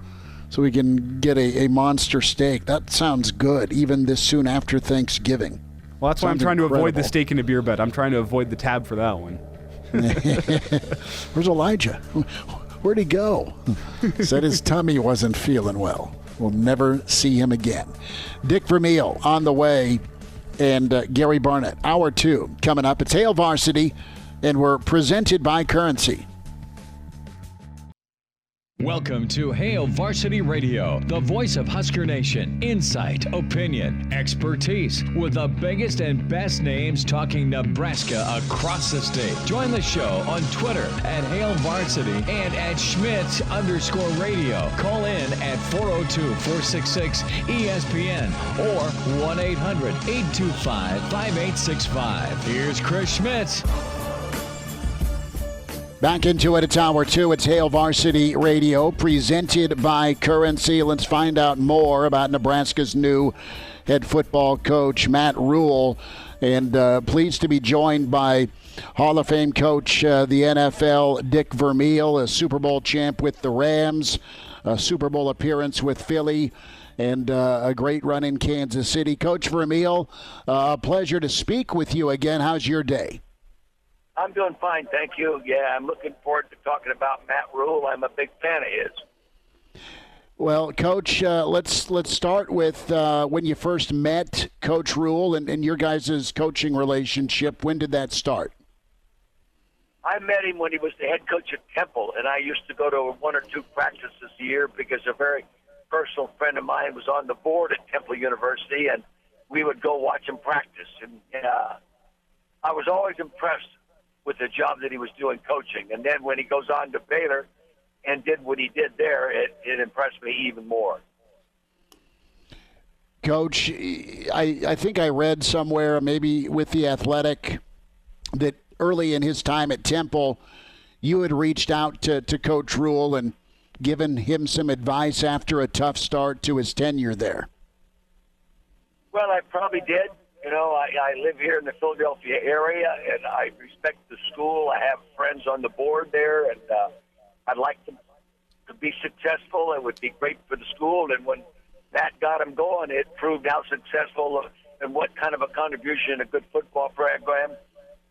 S2: so we can get a monster steak. That sounds good, even this soon after Thanksgiving.
S5: Well, that's why I'm trying to avoid the steak and a beer bet. I'm trying to avoid the tab for that one.
S2: Where's Elijah? Where'd he go? Said his tummy wasn't feeling well. We'll never see him again. Dick Vermeil on the way, and Gary Barnett. Hour 2 coming up. It's Hail Varsity, and we're presented by Currency.
S1: Welcome to Hail Varsity Radio, the voice of Husker Nation. Insight, opinion, expertise, with the biggest and best names talking Nebraska across the state. Join the show on Twitter at Hail Varsity and at Schmidt_radio. Call in at 402-466-ESPN or 1-800-825-5865. Here's Chris Schmidt.
S2: Back into it. It's Hour 2. It's Hail Varsity Radio, presented by Currency. Let's find out more about Nebraska's new head football coach, Matt Rhule. And pleased to be joined by Hall of Fame coach, the NFL, Dick Vermeil, a Super Bowl champ with the Rams, a Super Bowl appearance with Philly, and a great run in Kansas City. Coach Vermeil, pleasure to speak with you again. How's your day?
S7: I'm doing fine, thank you. Yeah, I'm looking forward to talking about Matt Rhule. I'm a big fan of his.
S2: Well, Coach, let's start with when you first met Coach Rhule and your guys' coaching relationship. When did that start?
S7: I met him when he was the head coach at Temple, and I used to go to 1 or 2 practices a year because a very personal friend of mine was on the board at Temple University, and we would go watch him practice. And I was always impressed with the job that he was doing coaching. And then when he goes on to Baylor and did what he did there, it impressed me even more.
S2: Coach, I think I read somewhere, maybe with The Athletic, that early in his time at Temple, you had reached out to Coach Rhule and given him some advice after a tough start to his tenure there.
S7: Well, I probably did. You know, I live here in the Philadelphia area, and I respect the school. I have friends on the board there, and I'd like them to be successful. It would be great for the school. And when Matt got him going, it proved how successful and what kind of a contribution a good football program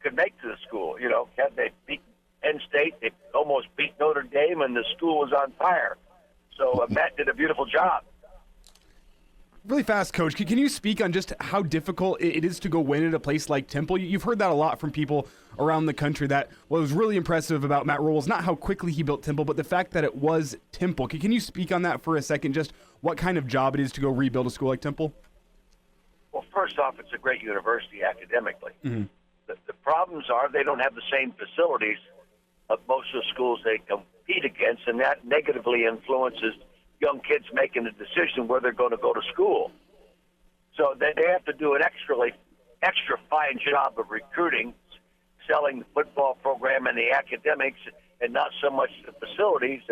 S7: could make to the school. You know, they beat Penn State, they almost beat Notre Dame, and the school was on fire. So Matt did a beautiful job.
S5: Really fast, Coach. Can you speak on just how difficult it is to go win at a place like Temple? You've heard that a lot from people around the country, that what was really impressive about Matt Rhule is not how quickly he built Temple, but the fact that it was Temple. Can you speak on that for a second, just what kind of job it is to go rebuild a school like Temple?
S7: Well, first off, it's a great university academically.
S5: Mm-hmm.
S7: The problems are they don't have the same facilities of most of the schools they compete against, and that negatively influences young kids making a decision where they're going to go to school. So they have to do an extra fine job of recruiting, selling the football program and the academics, and not so much the facilities,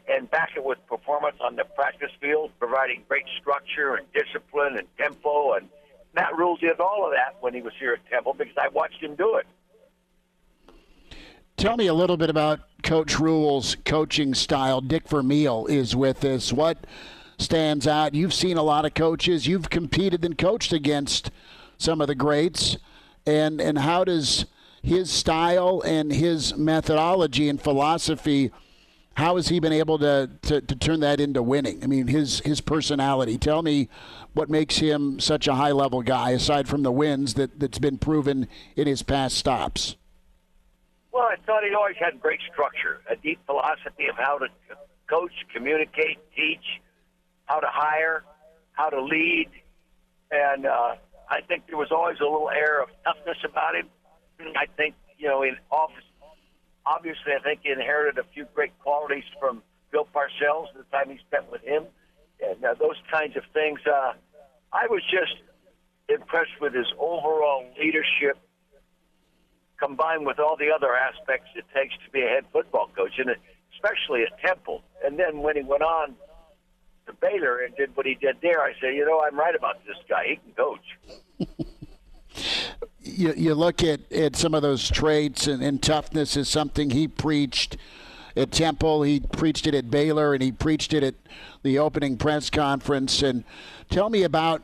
S7: and back it with performance on the practice field, providing great structure and discipline and tempo. And Matt Rhule did all of that when he was here at Temple because I watched him do it.
S2: Tell me a little bit about Coach Rhule's coaching style. Dick Vermeil is with us. What stands out? You've seen a lot of coaches. You've competed and coached against some of the greats. And how does his style and his methodology and philosophy, how has he been able to turn that into winning? I mean, his personality. Tell me what makes him such a high-level guy, aside from the wins that's been proven in his past stops.
S7: Well, I thought he always had great structure, a deep philosophy of how to coach, communicate, teach, how to hire, how to lead. And I think there was always a little air of toughness about him. I think, in office, obviously, I think he inherited a few great qualities from Bill Parcells the time he spent with him. And those kinds of things. I was just impressed with his overall leadership, combined with all the other aspects it takes to be a head football coach, and especially at Temple. And then when he went on to Baylor and did what he did there, I said, I'm right about this guy. He can coach.
S2: You look at some of those traits, and toughness is something he preached at Temple. He preached it at Baylor, and he preached it at the opening press conference. And tell me about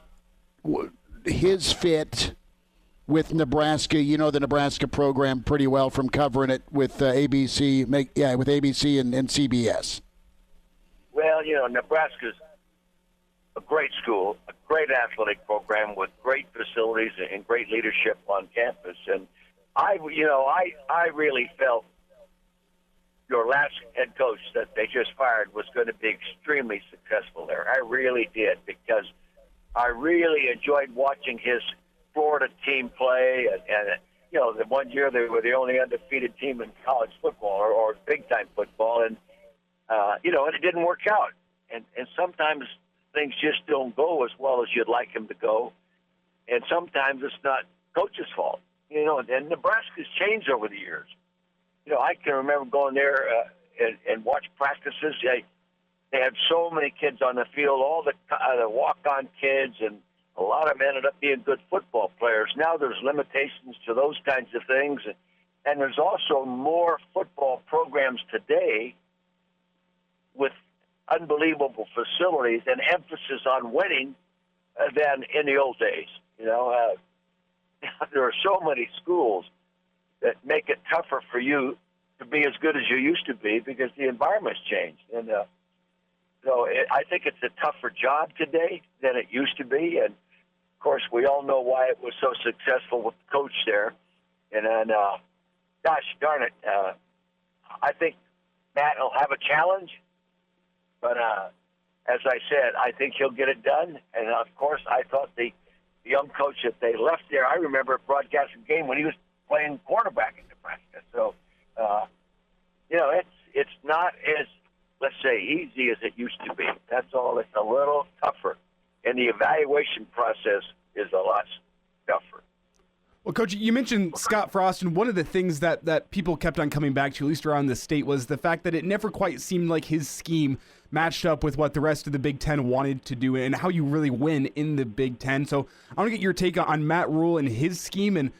S2: his fit with Nebraska. You know the Nebraska program pretty well from covering it with ABC, with ABC and CBS.
S7: Well, Nebraska's a great school, a great athletic program with great facilities and great leadership on campus. And I really felt your last head coach that they just fired was going to be extremely successful there. I really did, because I really enjoyed watching his Florida team play, and the one year they were the only undefeated team in college football or big-time football, and and it didn't work out. And sometimes things just don't go as well as you'd like them to go, and sometimes it's not coach's fault. And Nebraska's changed over the years. I can remember going there and watch practices. They had so many kids on the field, all the walk-on kids, and a lot of them ended up being good football players. Now there's limitations to those kinds of things, and there's also more football programs today with unbelievable facilities and emphasis on winning than in the old days. There are so many schools that make it tougher for you to be as good as you used to be because the environment's changed. And I think it's a tougher job today than it used to be. And, of course, we all know why it was so successful with the coach there. And then, gosh darn it, I think Matt will have a challenge. But as I said, I think he'll get it done. And, of course, I thought the young coach that they left there, I remember broadcasting a game when he was playing quarterback in Nebraska. So, it's not as, let's say, easy as it used to be. That's all. It's a little tougher. And the evaluation process is a lot tougher.
S5: Well, Coach, you mentioned Scott Frost, and one of the things that people kept on coming back to, at least around the state, was the fact that it never quite seemed like his scheme matched up with what the rest of the Big Ten wanted to do and how you really win in the Big Ten. So I want to get your take on Matt Rhule and his scheme and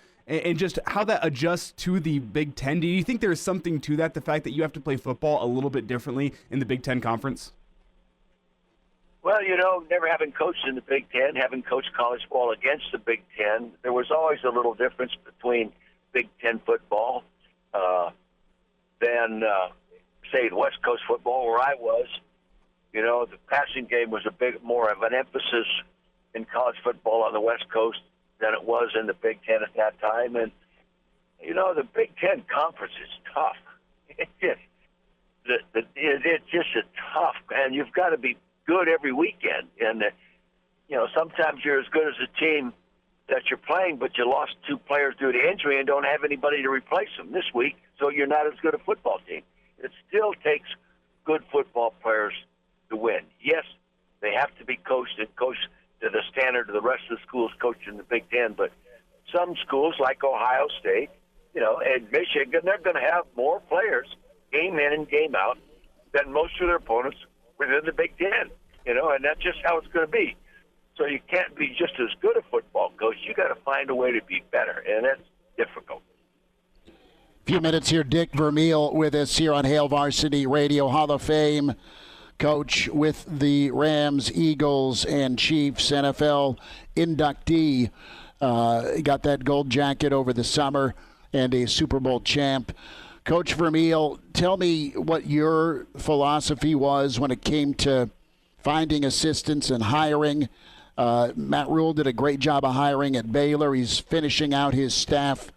S5: just how that adjusts to the Big Ten. Do you think there's something to that, the fact that you have to play football a little bit differently in the Big Ten Conference?
S7: Well, never having coached in the Big Ten, having coached college football against the Big Ten, there was always a little difference between Big Ten football than, say, West Coast football, where I was. The passing game was a bit more of an emphasis in college football on the West Coast than it was in the Big Ten at that time. And, the Big Ten conference is tough. It's just a tough, and you've got to be good every weekend. And, sometimes you're as good as the team that you're playing, but you lost 2 players due to injury and don't have anybody to replace them this week, so you're not as good a football team. It still takes good football players to win. Yes, they have to be coached to the standard of the rest of the schools coached in the Big Ten, but some schools like Ohio State, and Michigan, they're going to have more players game in and game out than most of their opponents within the Big Ten, and that's just how it's going to be. So you can't be just as good a football coach. You got to find a way to be better, and that's difficult.
S2: Few minutes here. Dick Vermeil with us here on Hail Varsity Radio. Hall of Fame coach with the Rams, Eagles, and Chiefs. NFL inductee. Got that gold jacket over the summer and a Super Bowl champ. Coach Vermeil, tell me what your philosophy was when it came to finding assistants and hiring. Matt Rhule did a great job of hiring at Baylor. He's finishing out his staff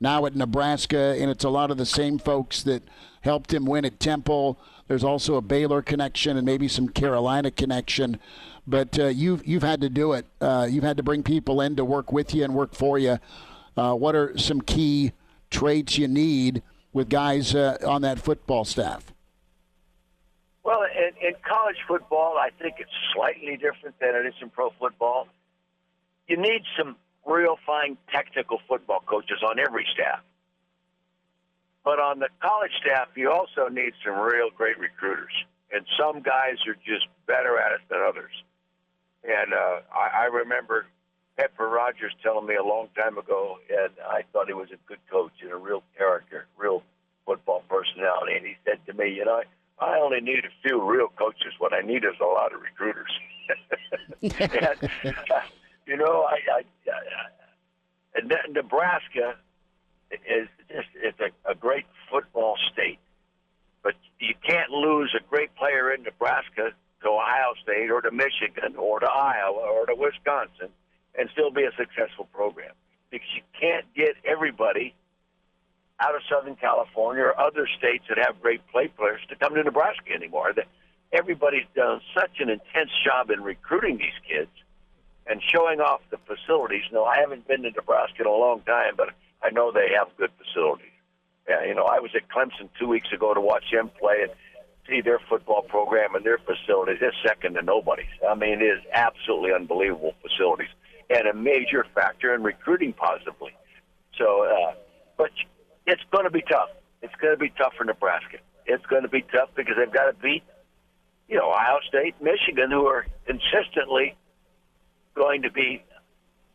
S2: now at Nebraska, and it's a lot of the same folks that helped him win at Temple. There's also a Baylor connection and maybe some Carolina connection. But you've had to do it. You've had to bring people in to work with you and work for you. What are some key traits you need with guys on that football staff?
S7: Well, in college football, I think it's slightly different than it is in pro football. You need some real fine technical football coaches on every staff. But on the college staff, you also need some real great recruiters. And some guys are just better at it than others. And I remember Pepper Rogers telling me a long time ago, and I thought he was a good coach and a real character, real football personality. And he said to me, I only need a few real coaches. What I need is a lot of recruiters. And, Nebraska it's a great football state. But you can't lose a great player in Nebraska to Ohio State or to Michigan or to Iowa or to Wisconsin and still be a successful program. Because you can't get everybody out of Southern California or other states that have great play players to come to Nebraska anymore. Everybody's done such an intense job in recruiting these kids and showing off the facilities. No, I haven't been to Nebraska in a long time, but I know they have good facilities. Yeah, I was at Clemson 2 weeks ago to watch them play and see their football program and their facilities. It's second to nobody's. I mean, it is absolutely unbelievable facilities and a major factor in recruiting positively. So, but it's going to be tough. It's going to be tough for Nebraska. It's going to be tough because they've got to beat, Ohio State, Michigan, who are consistently going to be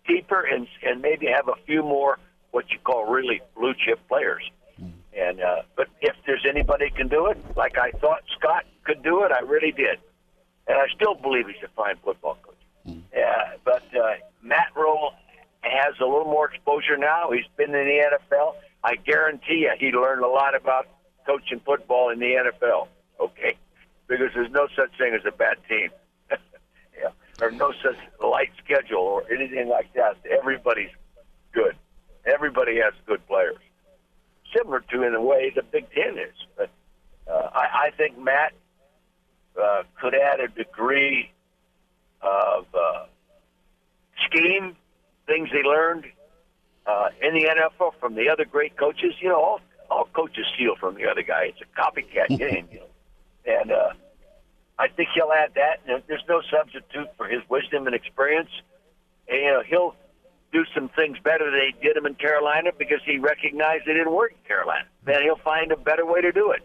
S7: deeper and maybe have a few more what you call really blue chip players. And but if there's anybody can do it, like I thought Scott could do it, I really did, and I still believe he's a fine football coach. But Matt Rhule has a little more exposure now. He's been in the NFL. I guarantee you, he learned a lot about coaching football in the NFL. Okay, because there's no such thing as a bad team, or no such light schedule or anything like that. Everybody's good. Everybody has good players. Similar to, in a way, the Big Ten is. But I think Matt could add a degree of scheme, things he learned in the NFL from the other great coaches. All coaches steal from the other guy. It's a copycat game. And I think he'll add that. And there's no substitute for his wisdom and experience. And, he'll do some things better than he did them in Carolina because he recognized it didn't work in Carolina. Then he'll find a better way to do it.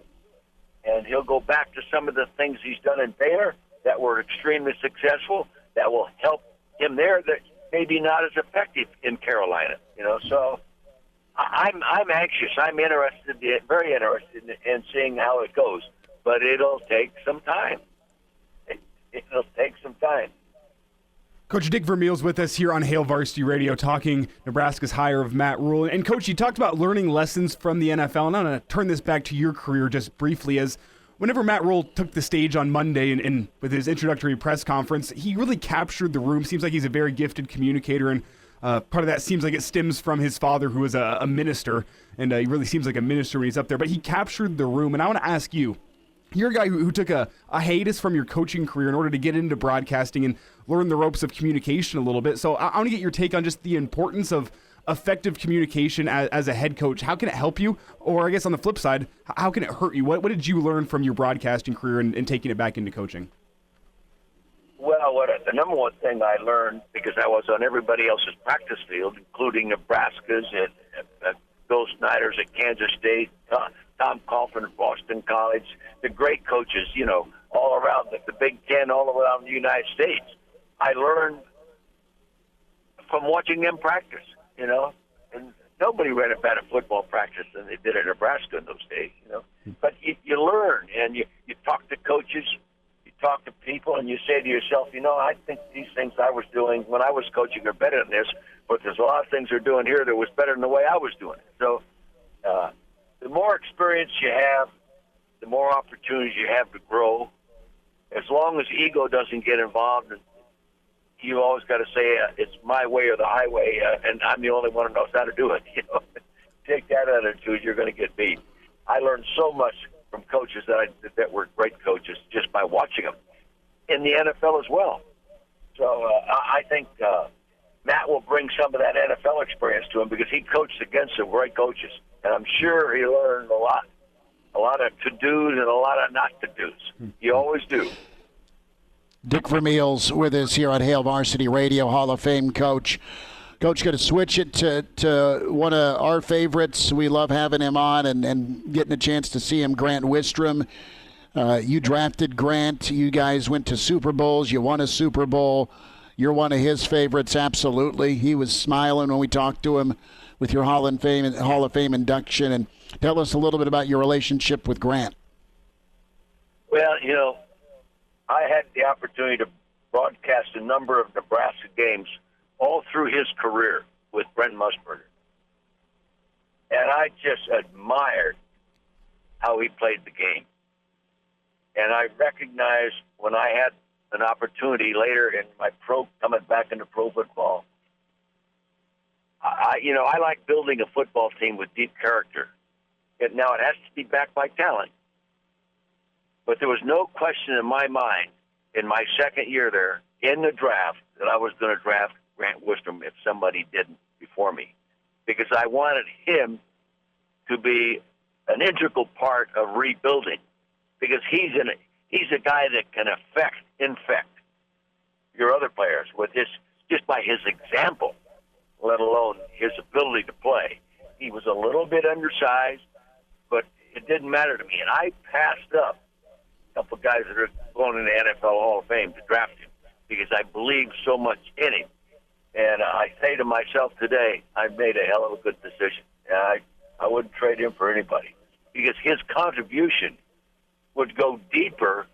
S7: And he'll go back to some of the things he's done in Baylor that were extremely successful that will help him there that maybe not as effective in Carolina. So I'm anxious. I'm interested, very interested in seeing how it goes. But it'll take some time. It'll take some time.
S5: Coach Dick Vermeil's with us here on Hail Varsity Radio talking Nebraska's hire of Matt Rhule. And, Coach, you talked about learning lessons from the NFL, and I'm going to turn this back to your career just briefly. As whenever Matt Rhule took the stage on Monday and with his introductory press conference, he really captured the room. Seems like he's a very gifted communicator, and part of that seems like it stems from his father, who was a minister, and he really seems like a minister when he's up there. But he captured the room, and I want to ask you, you're a guy who took a hiatus from your coaching career in order to get into broadcasting and learn the ropes of communication a little bit. So I want to get your take on just the importance of effective communication as a head coach. How can it help you? Or I guess on the flip side, how can it hurt you? What did you learn from your broadcasting career and taking it back into coaching?
S7: Well, the number one thing I learned, because I was on everybody else's practice field, including Nebraska's and Bill Snyder's at Kansas State, Tom Coughlin at Boston College, the great coaches, all around the Big Ten, all around the United States. I learned from watching them practice, and nobody ran a better football practice than they did at Nebraska in those days, But you learn, and you talk to coaches, you talk to people, and you say to yourself, I think these things I was doing when I was coaching are better than this, but there's a lot of things they're doing here that was better than the way I was doing it. So the more experience you have, the more opportunities you have to grow. As long as ego doesn't get involved, you always got to say it's my way or the highway, and I'm the only one who knows how to do it. Take that attitude, you're going to get beat. I learned so much from coaches that were great coaches just by watching them in the NFL as well. So I think Matt will bring some of that NFL experience to him because he coached against some great coaches, and I'm sure he learned a lot of to-dos and a lot of not-to-dos. You always do.
S2: Dick Vermeil's with us here on Hail Varsity Radio, Hall of Fame coach. Coach, going to switch it to one of our favorites. We love having him on and getting a chance to see him, Grant Wistrom. You drafted Grant. You guys went to Super Bowls. You won a Super Bowl. You're one of his favorites, absolutely. He was smiling when we talked to him with your Hall of Fame induction. And tell us a little bit about your relationship with Grant.
S7: Well, I had the opportunity to broadcast a number of Nebraska games all through his career with Brent Musburger. And I just admired how he played the game. And I recognized when I had an opportunity later in my coming back into pro football, I like building a football team with deep character. Now, it has to be backed by talent. But there was no question in my mind in my second year there in the draft that I was going to draft Grant Wistrom if somebody didn't before me, because I wanted him to be an integral part of rebuilding, because he's a guy that can infect your other players with just by his example, let alone his ability to play. He was a little bit undersized, but it didn't matter to me, and I passed up a couple of guys that are going in the NFL Hall of Fame to draft him because I believe so much in him. And I say to myself today, I made a hell of a good decision. I wouldn't trade him for anybody because his contribution would go deeper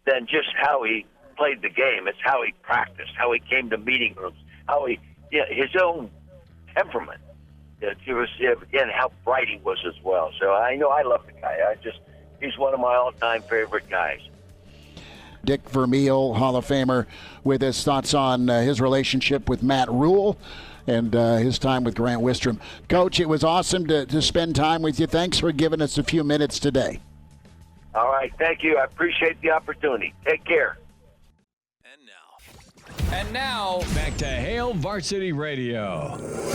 S7: than just how he played the game. It's how he practiced, how he came to meeting rooms, his own temperament, and how bright he was as well. So I know I love the guy. He's one of my all-time favorite guys.
S2: Dick Vermeil, Hall of Famer, with his thoughts on his relationship with Matt Rhule and his time with Grant Wistrom. Coach, it was awesome to spend time with you. Thanks for giving us a few minutes today.
S7: All right, thank you. I appreciate the opportunity. Take care.
S1: And now, back to Hail Varsity Radio.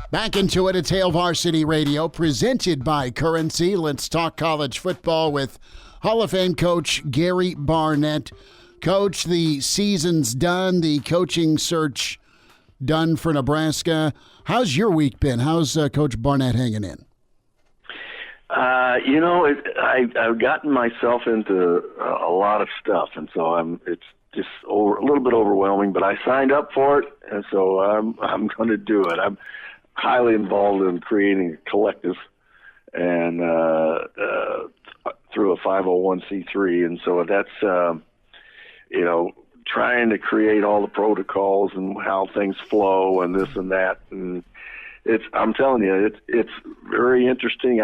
S2: Back into it. It's Hail Varsity Radio, presented by Currency. Let's talk college football with Hall of Fame coach Gary Barnett. Coach, the season's done, the coaching search done for Nebraska. How's your week been? How's Coach Barnett hanging in?
S8: I've gotten myself into a lot of stuff, and so it's just a little bit overwhelming. But I signed up for it, and so I'm going to do it. I'm highly involved in creating a collective and through a 501c3, and so that's trying to create all the protocols and how things flow and this and that, and I'm telling you, it's very interesting.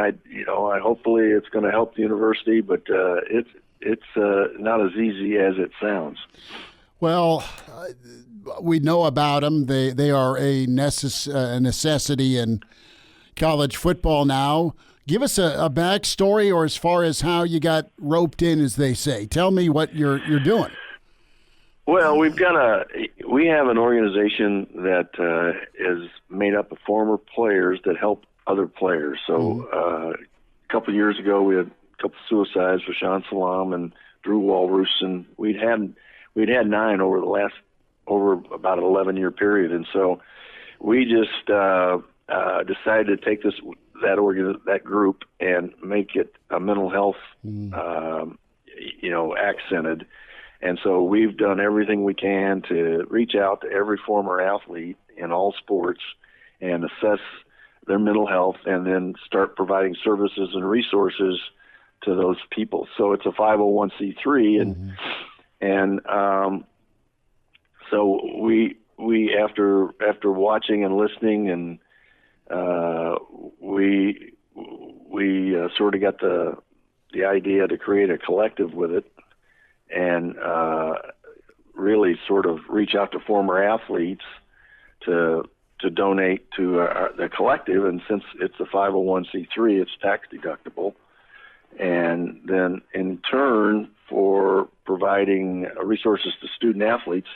S8: Hopefully it's going to help the university, but it's not as easy as it sounds.
S2: Well, we know about them. They are a necessity in college football now. Give us a backstory, or as far as how you got roped in, as they say. Tell me what you're doing.
S8: Well, we have an organization that is made up of former players that help other players. So a couple of years ago, we had a couple of suicides with Sean Salam and Drew Walrus, and we'd had 9 over about an 11-year period, and so we just decided to take that group and make it a mental health, accented. And so we've done everything we can to reach out to every former athlete in all sports and assess their mental health, and then start providing services and resources to those people. So it's a 501c3, and so we after watching and listening, and we sort of got the idea to create a collective with it, and really sort of reach out to former athletes to donate to the collective. And since it's a 501c3, it's tax deductible. And then in turn, for providing resources to student athletes,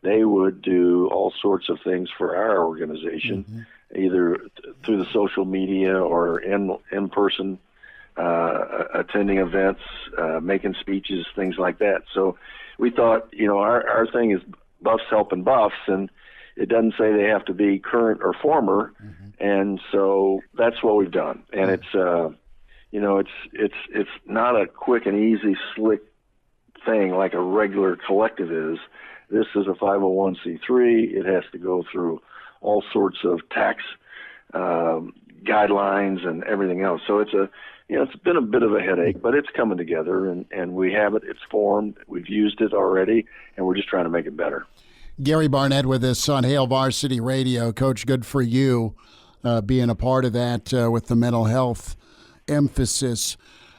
S8: they would do all sorts of things for our organization, either through the social media or in person, attending events, making speeches, things like that. So we thought, our thing is buffs helping buffs, and it doesn't say they have to be current or former. And so that's what we've done. And it's not a quick and easy, slick thing like a regular collective is. This is a 501c3. It has to go through all sorts of tax guidelines and everything else. So it's been a bit of a headache, but it's coming together, and we have it. It's formed. We've used it already, and we're just trying to make it better.
S2: Gary Barnett with us on Hail Varsity Radio. Coach, good for you being a part of that with the mental health emphasis.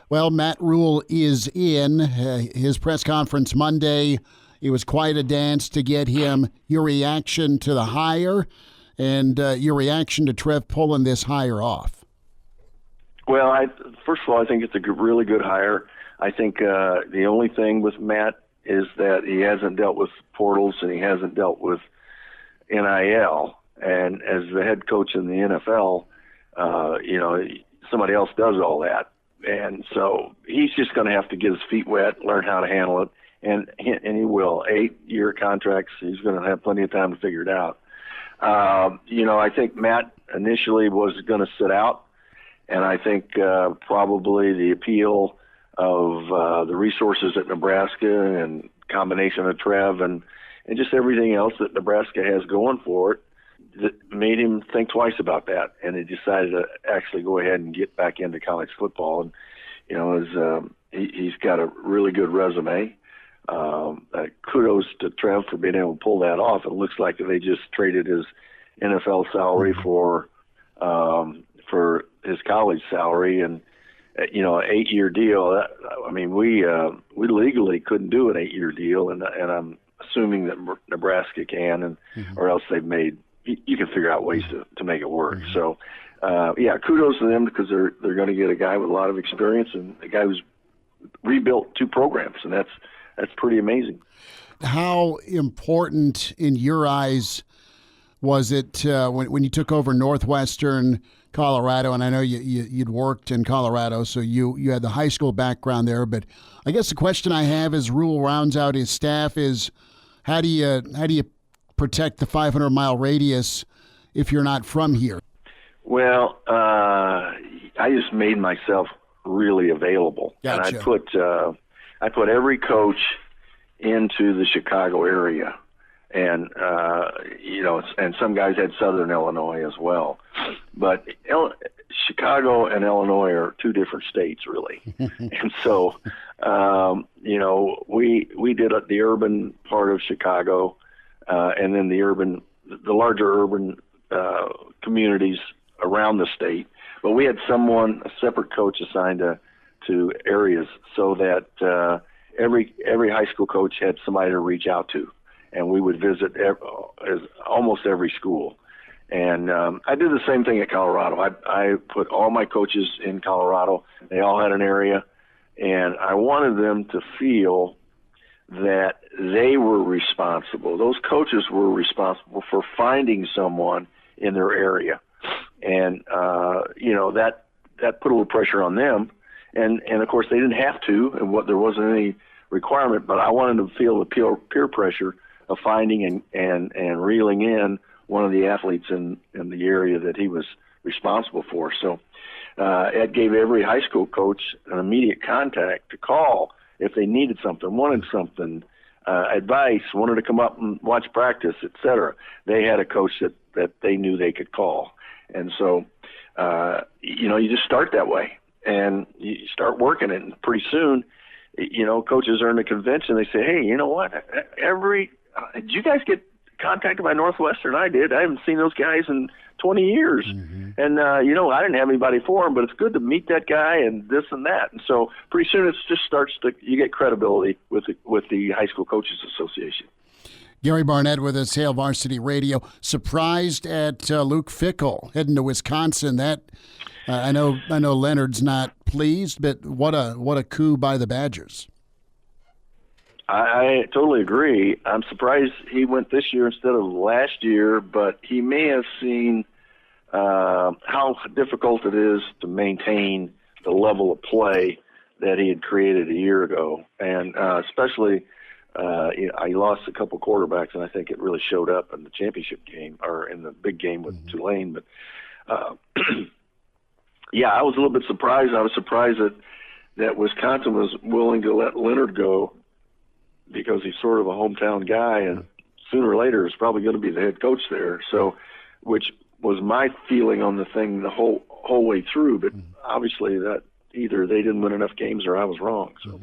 S2: Well, Matt Rhule is in his press conference Monday. It was quite a dance to get him. Your reaction to the hire, and your reaction to Trev pulling this hire off?
S8: Well, first of all, I think it's a really good hire. I think the only thing with Matt is that he hasn't dealt with portals, and he hasn't dealt with NIL. And as the head coach in the NFL, somebody else does all that. And so he's just going to have to get his feet wet, learn how to handle it, and he will. 8-year contracts, he's going to have plenty of time to figure it out. I think Matt initially was going to sit out, and I think probably the appeal of the resources at Nebraska and combination of Trev and just everything else that Nebraska has going for it that made him think twice about that, and he decided to actually go ahead and get back into college football. And he's got a really good resume. Kudos to Trev for being able to pull that off. It looks like they just traded his NFL salary for his college salary, and an 8-year deal. We legally couldn't do an 8-year deal, and I'm assuming that Nebraska can, or else they've made. You can figure out ways to make it work. So, kudos to them, because they're going to get a guy with a lot of experience and a guy who's rebuilt 2 programs, and that's pretty amazing.
S2: How important in your eyes was it when you took over Northwestern Colorado? And I know you'd worked in Colorado, so you had the high school background there. But I guess the question I have as Rhule rounds out his staff is, how do you protect the 500-mile radius if you're not from here?
S8: Well, I just made myself really available.
S2: Gotcha.
S8: And I put every coach into the Chicago area, and and some guys had Southern Illinois as well. But Chicago and Illinois are two different states, really. And so, we did the urban part of Chicago, and then the larger urban communities around the state. But we had a separate coach assigned to areas, so that every high school coach had somebody to reach out to, and we would visit almost every school. And I did the same thing at Colorado. I put all my coaches in Colorado. They all had an area, and I wanted them to feel that they were responsible. Those coaches were responsible for finding someone in their area. And, that put a little pressure on them. And of course, they didn't have to, and there wasn't any requirement, but I wanted them to feel the peer pressure of finding and reeling in one of the athletes in the area that he was responsible for. So Ed gave every high school coach an immediate contact to call if they needed something, wanted something, advice, wanted to come up and watch practice, etc. They had a coach that they knew they could call. And so, you just start that way, and you start working it. And pretty soon, coaches are in the convention. They say, hey, you know what? Did you guys get contacted by Northwestern? I did. I haven't seen those guys in 20 years. Mm-hmm. And, I didn't have anybody for them, but it's good to meet that guy and this and that. And so pretty soon it just you get credibility with the High School Coaches Association.
S2: Gary Barnett with us, Hail Varsity Radio. Surprised at Luke Fickell heading to Wisconsin. That I know Leonard's not pleased, but what a coup by the Badgers.
S8: I totally agree. I'm surprised he went this year instead of last year, but he may have seen how difficult it is to maintain the level of play that he had created a year ago, and especially. He lost a couple quarterbacks, and I think it really showed up in the championship game or in the big game with Tulane. But I was a little bit surprised. I was surprised that Wisconsin was willing to let Leonard go because he's sort of a hometown guy, and sooner or later is probably going to be the head coach there. So, which was my feeling on the thing the whole way through. But obviously, that either they didn't win enough games or I was wrong. So.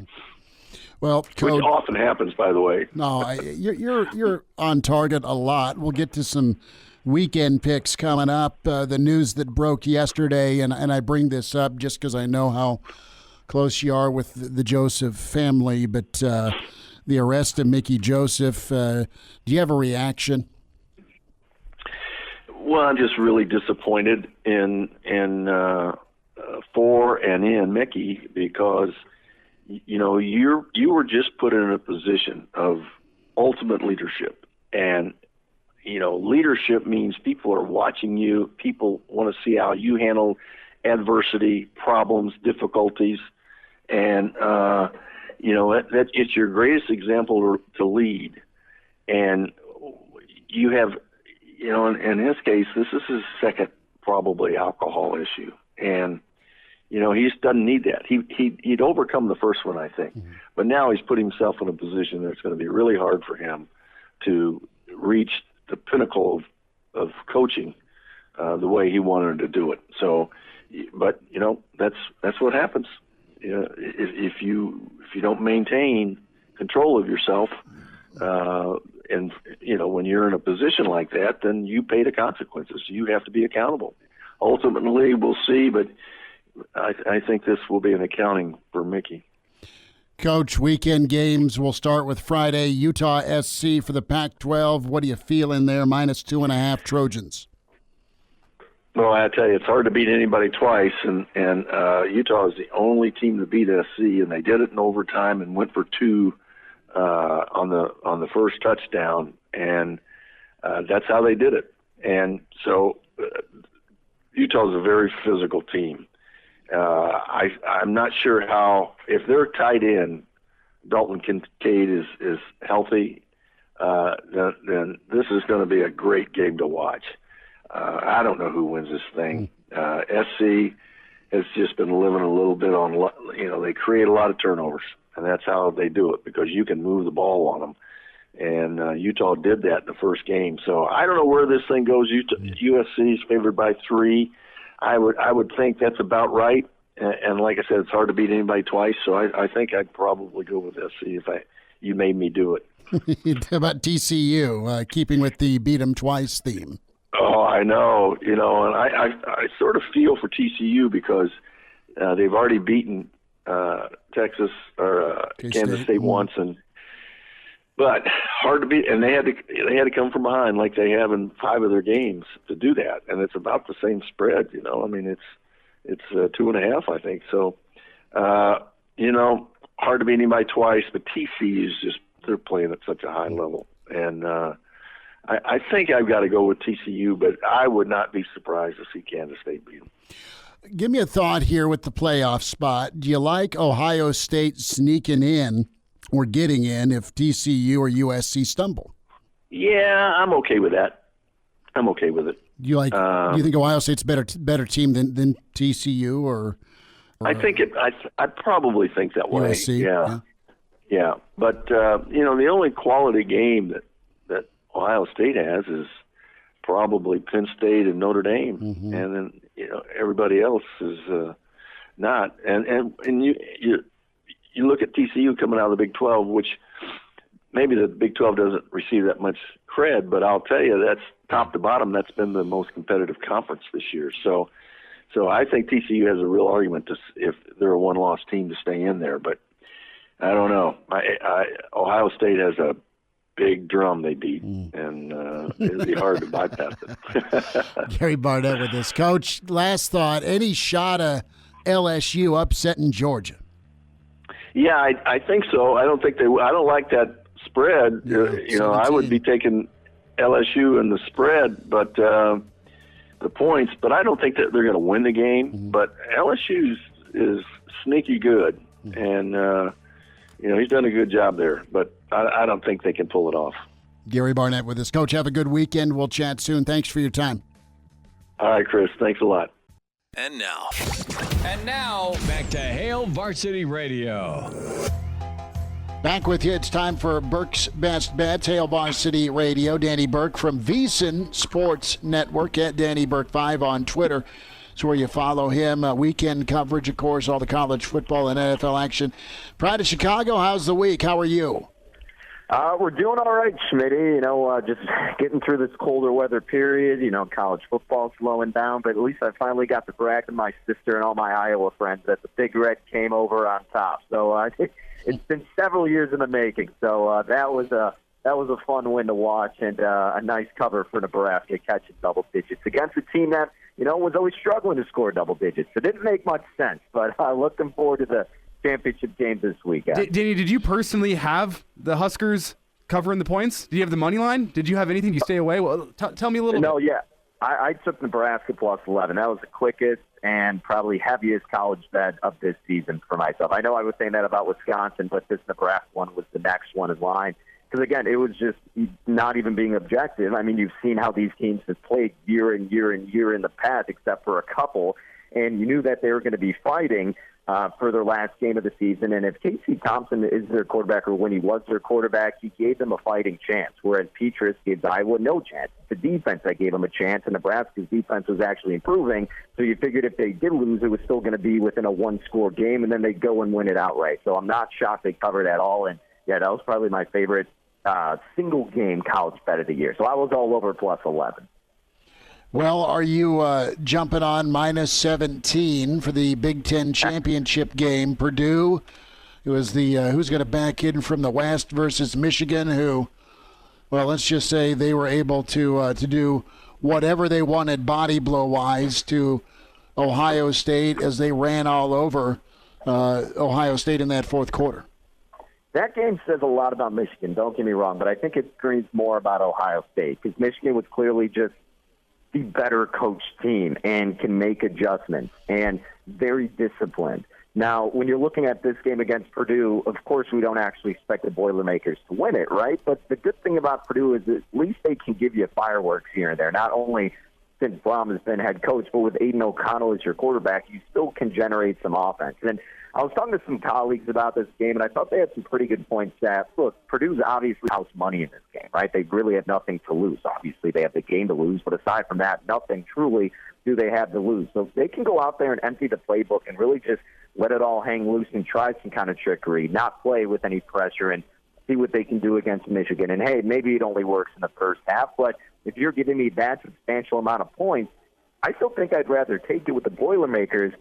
S2: Well, Coach,
S8: which often happens, by the way.
S2: No, you're on target a lot. We'll get to some weekend picks coming up. The news that broke yesterday, and I bring this up just because I know how close you are with the Joseph family, but the arrest of Mickey Joseph. Do you have a reaction?
S8: Well, I'm just really disappointed in Mickey because. You were just put in a position of ultimate leadership, and leadership means people are watching you. People want to see how you handle adversity, problems, difficulties, and that it's your greatest example to lead. And you have, in his case, this is his second probably alcohol issue, and. He just doesn't need that. He'd overcome the first one, I think. Mm-hmm. But now he's put himself in a position that it's going to be really hard for him to reach the pinnacle of coaching the way he wanted to do it. So, but that's what happens. If you don't maintain control of yourself, and when you're in a position like that, then you pay the consequences. You have to be accountable. Ultimately, we'll see, but. I think this will be an accounting for Mickey.
S2: Coach, weekend games. We'll start with Friday, Utah SC for the Pac-12. What do you feel in there? -2.5 Trojans.
S8: Well, I tell you, it's hard to beat anybody twice, and Utah is the only team to beat SC, and they did it in overtime and went for two on the first touchdown, and that's how they did it. And so Utah is a very physical team. I'm not sure how, if their tight end, Dalton Kincaid, is healthy, then this is going to be a great game to watch. I don't know who wins this thing. SC has just been living a little bit on, they create a lot of turnovers, and that's how they do it because you can move the ball on them. And Utah did that in the first game. So I don't know where this thing goes. USC is favored by 3. I would think that's about right. And like I said, it's hard to beat anybody twice. So I think I'd probably go with SC if you made me do it.
S2: About TCU, keeping with the beat 'em twice theme.
S8: Oh, I know. And I sort of feel for TCU because they've already beaten Texas or Kansas State once, but hard to beat. And they had to come from behind like they have in 5 of their games to do that. And it's about the same spread. I mean, it's 2.5, I think. So, hard to beat anybody twice. But TCU is just, they're playing at such a high level, and I think I've got to go with TCU, but I would not be surprised to see Kansas State beat them.
S2: Give me a thought here with the playoff spot. Do you like Ohio State sneaking in or getting in if TCU or USC stumble?
S8: Yeah, I'm okay with that. I'm okay with it.
S2: Do you think Ohio State's a better team than TCU or
S8: I think it. I probably think that way.
S2: USC,
S8: yeah. But the only quality game that Ohio State has is probably Penn State and Notre Dame, and then everybody else is not. And you look at TCU coming out of the Big 12, which maybe the Big 12 doesn't receive that much cred, but I'll tell you that's top to bottom. That's been the most competitive conference this year. So I think TCU has a real argument if they're a one-loss team to stay in there, but I don't know. Ohio State has a big drum they beat, and it'd be hard to bypass it.
S2: Gary Barnett with us. Coach, last thought, any shot of LSU upsetting Georgia?
S8: Yeah, I think so. I don't think I don't like that spread. I would be taking LSU in the spread, but the points. But I don't think that they're going to win the game. But LSU is sneaky good, and he's done a good job there. But I don't think they can pull it off.
S2: Gary Barnett with us. Coach, have a good weekend. We'll chat soon. Thanks for your time.
S8: All right, Chris. Thanks a lot.
S1: And now, back to Hail Varsity Radio.
S2: Back with you. It's time for Burke's Best Bets. Hail Varsity Radio. Danny Burke from VSiN Sports Network at Danny Burke 5 on Twitter. It's where you follow him. Weekend coverage, of course, all the college football and NFL action. Pride of Chicago, how's the week? How are you?
S9: We're doing all right, Schmitty. Just getting through this colder weather period. College football's slowing down, but at least I finally got to brag to my sister and all my Iowa friends that the Big Red came over on top. So it's been several years in the making. So that was a fun win to watch, and a nice cover for Nebraska catching double digits against a team that was always struggling to score double digits. It didn't make much sense, but looking forward to the championship games this weekend.
S5: Danny, did you personally have the Huskers covering the points? Did you have the money line? Did you have anything? Did you stay away? Well, tell me a little bit.
S9: No, yeah. I took Nebraska plus 11. That was the quickest and probably heaviest college bet of this season for myself. I know I was saying that about Wisconsin, but this Nebraska one was the next one in line. Because, again, it was just not even being objective. I mean, you've seen how these teams have played year and year and year in the past, except for a couple, and you knew that they were going to be fighting for their last game of the season. And if Casey Thompson is their quarterback, or when he was their quarterback, he gave them a fighting chance, whereas Petrus gave Iowa no chance. The defense that gave them a chance, and Nebraska's defense was actually improving, so you figured if they did lose, it was still going to be within a one-score game, and then they'd go and win it outright. So I'm not shocked they covered at all, and, yeah, that was probably my favorite single-game college bet of the year. So I was all over plus 11.
S2: Well, are you jumping on minus 17 for the Big Ten championship game? Purdue, it was the who's going to back in from the West versus Michigan, who, well, let's just say they were able to do whatever they wanted body blow-wise to Ohio State as they ran all over Ohio State in that fourth quarter.
S9: That game says a lot about Michigan, don't get me wrong, but I think it screams more about Ohio State because Michigan was clearly just the better coached team and can make adjustments and very disciplined. Now, when you're looking at this game against Purdue, of course we don't actually expect the Boilermakers to win it, right? But the good thing about Purdue is at least they can give you fireworks here and there. Not only since Blum has been head coach, but with Aiden O'Connell as your quarterback, you still can generate some offense. And I was talking to some colleagues about this game, and I thought they had some pretty good points that, look, Purdue's obviously house money in this game, right? They really have nothing to lose. Obviously, they have the game to lose, but aside from that, nothing truly do they have to lose. So they can go out there and empty the playbook and really just let it all hang loose and try some kind of trickery, not play with any pressure, and see what they can do against Michigan. And, hey, maybe it only works in the first half, but if you're giving me that substantial amount of points, I still think I'd rather take it with the Boilermakers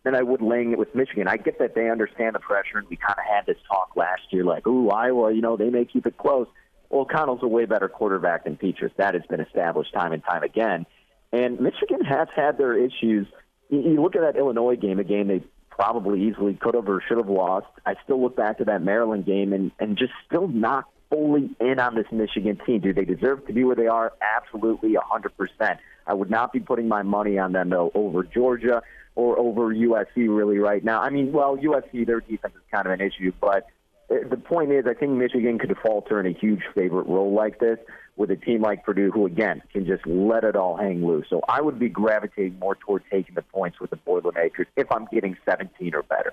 S9: than I would laying it with Michigan. I get that they understand the pressure, and we kind of had this talk last year, like, ooh, Iowa, they may keep it close. Well, O'Connell's a way better quarterback than Petrus. That has been established time and time again. And Michigan has had their issues. You look at that Illinois game, a game they probably easily could have or should have lost. I still look back to that Maryland game and just still not fully in on this Michigan team. Do they deserve to be where they are? Absolutely, 100%. I would not be putting my money on them, though, over Georgia or over USC really right now. I mean, well, USC, their defense is kind of an issue, but the point is I think Michigan could falter in a huge favorite role like this with a team like Purdue who, again, can just let it all hang loose. So I would be gravitating more toward taking the points with the Boilermakers if I'm getting 17 or better.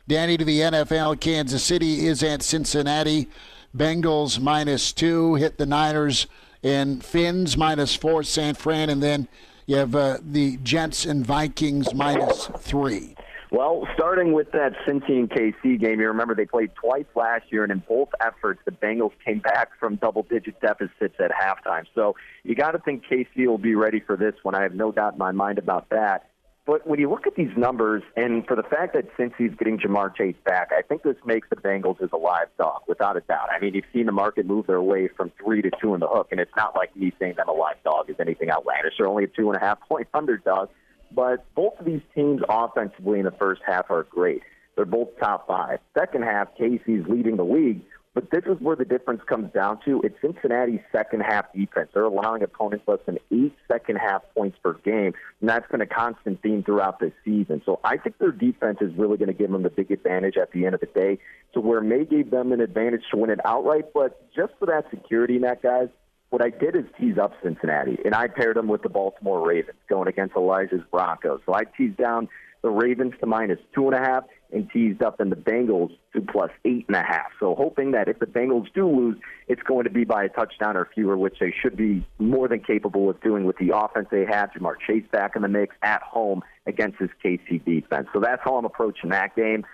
S2: Danny, to the NFL, Kansas City is at Cincinnati. Bengals -2, hit the Niners, and Finns -4, San Fran, and then you have the Jets and Vikings -3.
S9: Well, starting with that Cincy and KC game, you remember they played twice last year, and in both efforts, the Bengals came back from double-digit deficits at halftime. So you got to think KC will be ready for this one. I have no doubt in my mind about that. But when you look at these numbers, and for the fact that Cincy's getting Jamar Chase back, I think this makes the Bengals as a live dog, without a doubt. I mean, you've seen the market move their way from 3 to 2 in the hook, and it's not like me saying them a live dog is anything outlandish. They're only a 2.5-point underdog. But both of these teams offensively in the first half are great. They're both top 5. Second half, KC's leading the league. But this is where the difference comes down to. It's Cincinnati's second-half defense. They're allowing opponents less than 8 second-half points per game, and that's been a constant theme throughout this season. So I think their defense is really going to give them the big advantage at the end of the day, to where May gave them an advantage to win it outright. But just for that security net, guys, what I did is tease up Cincinnati, and I paired them with the Baltimore Ravens going against Elijah's Broncos. So I teased down the Ravens to -2.5 and teased up in the Bengals to +8.5. So hoping that if the Bengals do lose, it's going to be by a touchdown or fewer, which they should be more than capable of doing with the offense they have. Jamar Chase back in the mix at home against his KC defense. So that's how I'm approaching that game.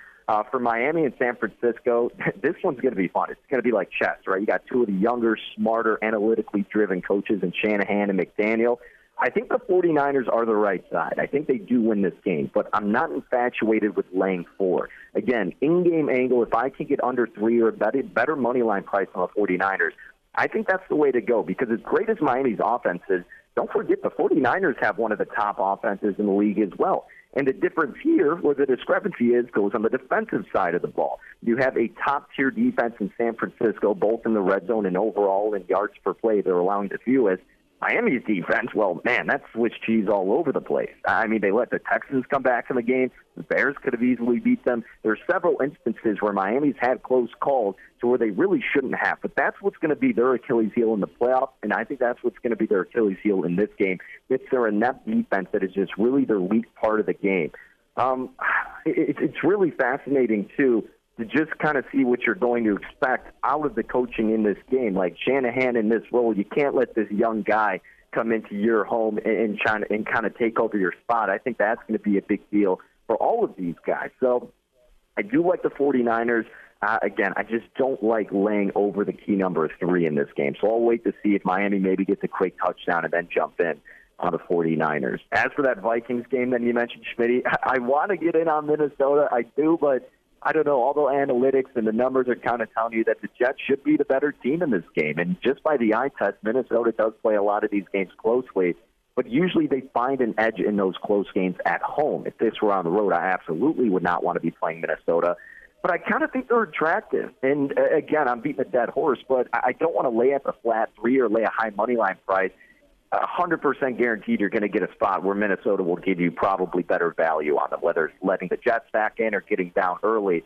S9: For Miami and San Francisco, this one's going to be fun. It's going to be like chess, right? You got two of the younger, smarter, analytically driven coaches in Shanahan and McDaniel. I think the 49ers are the right side. I think they do win this game, but I'm not infatuated with laying 4. Again, in-game angle, if I can get under 3 or a better money line price on the 49ers, I think that's the way to go, because as great as Miami's offense is, don't forget the 49ers have one of the top offenses in the league as well. And the difference here, where the discrepancy is, goes on the defensive side of the ball. You have a top-tier defense in San Francisco, both in the red zone and overall in yards per play. They're allowing the fewest. Miami's defense, well, man, that's Swiss cheese all over the place. I mean, they let the Texans come back in the game. The Bears could have easily beat them. There are several instances where Miami's had close calls to where they really shouldn't have. But that's what's going to be their Achilles heel in the playoffs, and I think that's what's going to be their Achilles heel in this game. It's their inept defense that is just really their weak part of the game. It's really fascinating, too, to just kind of see what you're going to expect out of the coaching in this game. Like Shanahan in this role, you can't let this young guy come into your home and kind of take over your spot. I think that's going to be a big deal for all of these guys. So I do like the 49ers. Again, I just don't like laying over the key number of 3 in this game. So I'll wait to see if Miami maybe gets a quick touchdown and then jump in on the 49ers. As for that Vikings game that you mentioned, Schmidty, I want to get in on Minnesota. I do, but I don't know, all the analytics and the numbers are kind of telling you that the Jets should be the better team in this game. And just by the eye test, Minnesota does play a lot of these games closely, but usually they find an edge in those close games at home. If this were on the road, I absolutely would not want to be playing Minnesota. But I kind of think they're attractive. And again, I'm beating a dead horse, but I don't want to lay at the flat 3 or lay a high money line price. 100% guaranteed you're going to get a spot where Minnesota will give you probably better value on them, whether it's letting the Jets back in or getting down early.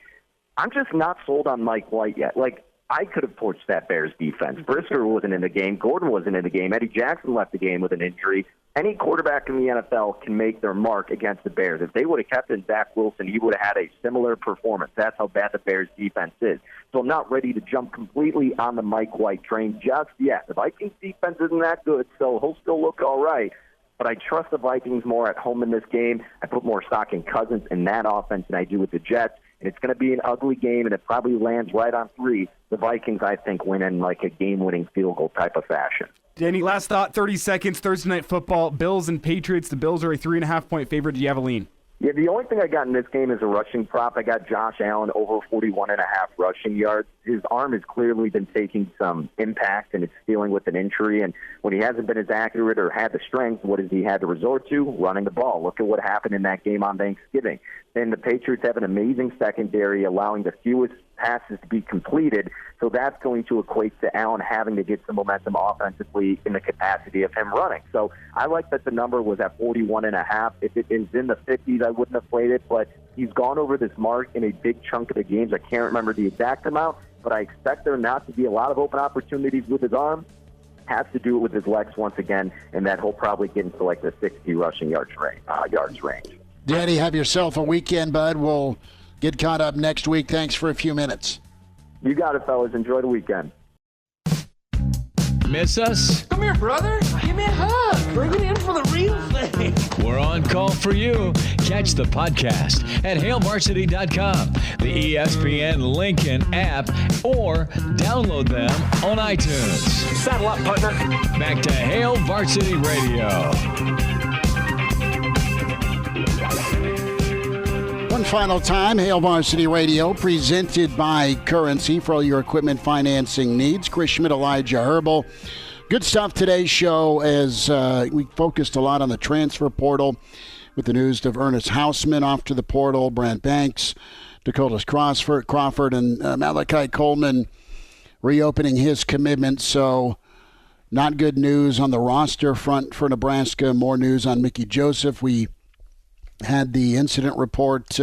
S9: I'm just not sold on Mike White yet. Like, I could have torched that Bears defense. Brisker wasn't in the game. Gordon wasn't in the game. Eddie Jackson left the game with an injury. Any quarterback in the NFL can make their mark against the Bears. If they would have kept in Zach Wilson, he would have had a similar performance. That's how bad the Bears defense is. So I'm not ready to jump completely on the Mike White train just yet. The Vikings defense isn't that good, so he'll still look all right. But I trust the Vikings more at home in this game. I put more stock in Cousins in that offense than I do with the Jets. And it's going to be an ugly game, and it probably lands right on 3. The Vikings, I think, win in like a game-winning field goal type of fashion.
S5: Danny, last thought, 30 seconds, Thursday Night Football, Bills and Patriots. The Bills are a 3.5-point favorite. Do you have a lean?
S9: Yeah, the only thing I got in this game is a rushing prop. I got Josh Allen over 41.5 rushing yards. His arm has clearly been taking some impact, and it's dealing with an injury. And when he hasn't been as accurate or had the strength, what has he had to resort to? Running the ball. Look at what happened in that game on Thanksgiving. And the Patriots have an amazing secondary, allowing the fewest passes to be completed. So that's going to equate to Allen having to get some momentum offensively in the capacity of him running. So I like that the number was at 41.5. If it is in the 50s, I wouldn't have played it, but he's gone over this mark in a big chunk of the games. I can't remember the exact amount, but I expect there not to be a lot of open opportunities with his arm. Has to do it with his legs once again, and that he'll probably get into like the 60 rushing yards range.
S2: Danny, have yourself a weekend, bud. We'll get caught up next week. Thanks for a few minutes.
S9: You got it, fellas. Enjoy the weekend.
S1: Miss us?
S10: Come here, brother. Give me a hug. Bring it in for the real thing.
S1: We're on call for you. Catch the podcast at HailVarsity.com, the ESPN Lincoln app, or download them on iTunes.
S10: Saddle up, partner.
S1: Back to Hail Varsity Radio.
S2: One final time, Hail Varsity Radio, presented by Currency for all your equipment financing needs. Schmidt and Elijah Herbel. Good stuff today's show as we focused a lot on the transfer portal with the news of Ernest Hausmann off to the portal, Brant Banks, Dakota's Crawford, and Malachi Coleman reopening his commitment. So not good news on the roster front for Nebraska. More news on Mickey Joseph. We had the incident report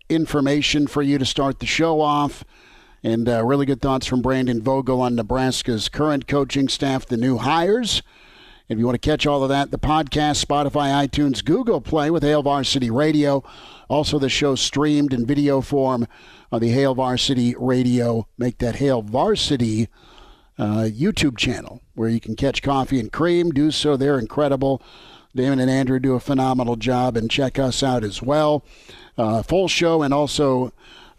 S2: information for you to start the show off, and really good thoughts from Brandon Vogel on Nebraska's current coaching staff, the new hires. If you want to catch all of that, the podcast, Spotify, iTunes, Google Play with Hail Varsity Radio. Also, the show streamed in video form on the Hail Varsity Radio. Make that Hail Varsity YouTube channel where you can catch Coffee and Cream. Do so. They're incredible. Damon and Andrew do a phenomenal job, and check us out as well. Full show and also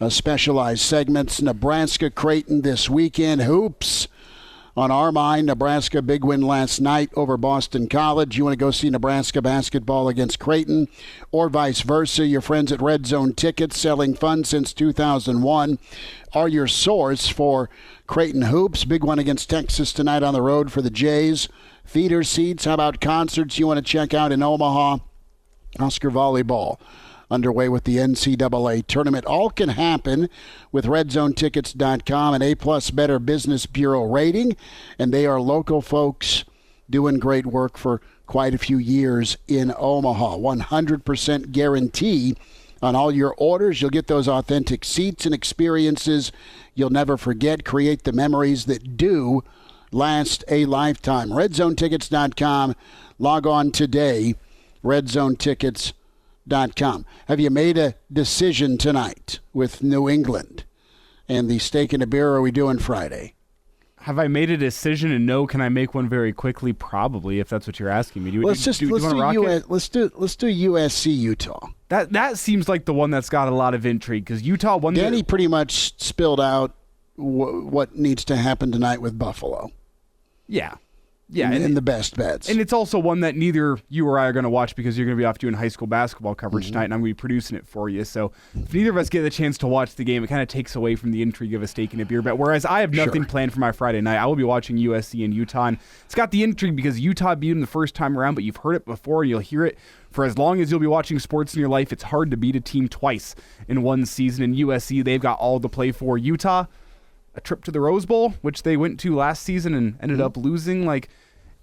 S2: specialized segments. Nebraska Creighton this weekend. Hoops on our mind. Nebraska big win last night over Boston College. You want to go see Nebraska basketball against Creighton or vice versa. Your friends at Red Zone Tickets, selling fun since 2001, are your source for Creighton hoops. Big one against Texas tonight on the road for the Jays. Theater seats. How about concerts you want to check out in Omaha? Oscar Volleyball underway with the NCAA tournament. All can happen with RedZoneTickets.com, an A+ Better Business Bureau rating, and they are local folks doing great work for quite a few years in Omaha. 100% guarantee on all your orders. You'll get those authentic seats and experiences you'll never forget. Create the memories that do last a lifetime. RedZoneTickets.com. Log on today. RedZoneTickets.com. Have you made a decision tonight with New England and the steak and a beer? Are we doing Friday?
S5: Have I made a decision, and no? Can I make one very quickly? Probably, if that's what you're asking me.
S2: Let's do USC Utah.
S5: That seems like the one that's got a lot of intrigue because Utah won.
S2: Danny pretty much spilled out what needs to happen tonight with Buffalo.
S5: Yeah.
S2: And the best bets.
S5: And it's also one that neither you or I are going to watch because you're going to be off doing high school basketball coverage tonight, and I'm going to be producing it for you. So if neither of us get the chance to watch the game, it kind of takes away from the intrigue of a steak and a beer bet. Whereas I have nothing planned for my Friday night. I will be watching USC and Utah. And it's got the intrigue because Utah beat them the first time around, but you've heard it before, and you'll hear it for as long as you'll be watching sports in your life. It's hard to beat a team twice in one season. In USC, they've got all to play for. Utah, a trip to the Rose Bowl, which they went to last season and ended up losing.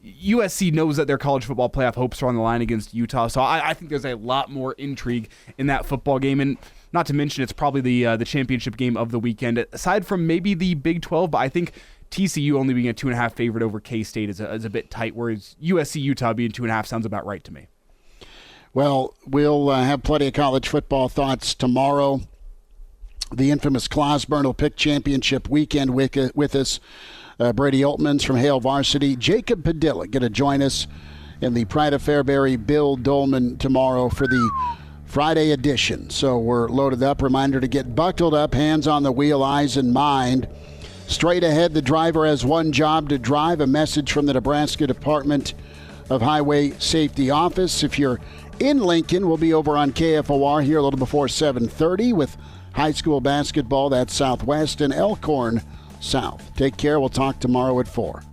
S5: USC knows that their college football playoff hopes are on the line against Utah, so I think there's a lot more intrigue in that football game. And Not to mention, it's probably the championship game of the weekend. Aside from maybe the Big 12, but I think TCU only being a 2.5 favorite over K-State is a bit tight, whereas USC-Utah being 2.5 sounds about right to me.
S2: Well, we'll have plenty of college football thoughts tomorrow. The infamous Clausburn will pick championship weekend with us. Brady Oltmans from Hale Varsity. Jacob Padilla going to join us in the Pride of Fairbury Bill Dolman tomorrow for the Friday edition. So we're loaded up. Reminder to get buckled up, hands on the wheel, eyes in mind. Straight ahead, the driver has one job to drive. A message from the Nebraska Department of Highway Safety Office. If you're in Lincoln, we'll be over on KFOR here a little before 7:30 with high school basketball. That's Southwest and Elkhorn South. Take care. We'll talk tomorrow at 4.